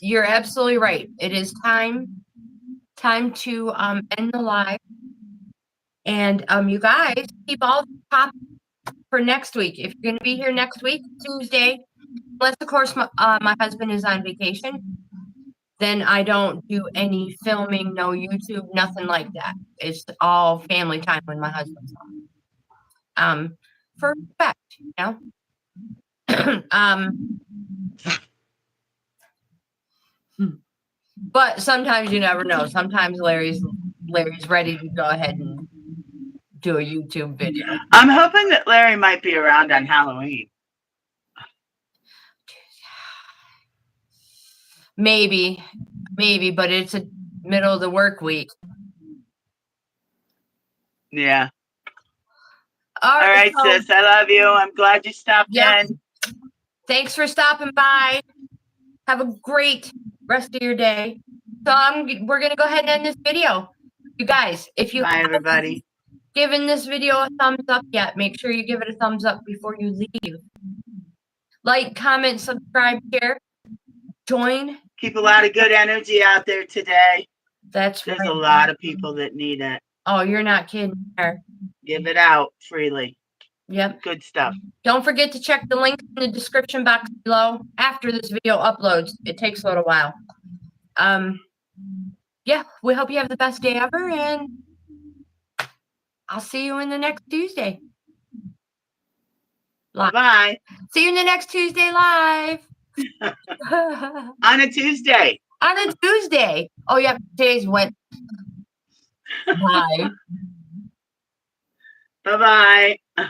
Speaker 1: You're absolutely right. It is time to end the live. And you guys keep all the topics for next week. If you're going to be here next week, Tuesday, unless of course my husband is on vacation, then I don't do any filming, no YouTube, nothing like that. It's all family time when my husband's on. For respect, you know. But sometimes you never know. Sometimes Larry's ready to go ahead and do a YouTube video.
Speaker 2: I'm hoping that Larry might be around on Halloween.
Speaker 1: Maybe, but it's a middle of the work week.
Speaker 2: Yeah. All right, sis. I love you. I'm glad you stopped in.
Speaker 1: Thanks for stopping by. Have a great rest of your day. So we're gonna go ahead and end this video. You guys, if you
Speaker 2: haven't
Speaker 1: given this video a thumbs up yet, make sure you give it a thumbs up before you leave. Like, comment, subscribe, share. Join
Speaker 2: keep a lot of good energy out there today.
Speaker 1: That's
Speaker 2: There's
Speaker 1: right.
Speaker 2: a lot of people that need it.
Speaker 1: Oh, you're not kidding there.
Speaker 2: Give it out freely.
Speaker 1: Yep.
Speaker 2: Good stuff.
Speaker 1: Don't forget to check the link in the description box below after this video uploads. It takes a little while. Yeah, we hope you have the best day ever, and I'll see you in the next Tuesday.
Speaker 2: Bye-bye.
Speaker 1: See you in the next Tuesday live.
Speaker 2: On a Tuesday.
Speaker 1: On a Tuesday. Oh, yeah, today's Wednesday. Bye.
Speaker 2: Bye-bye.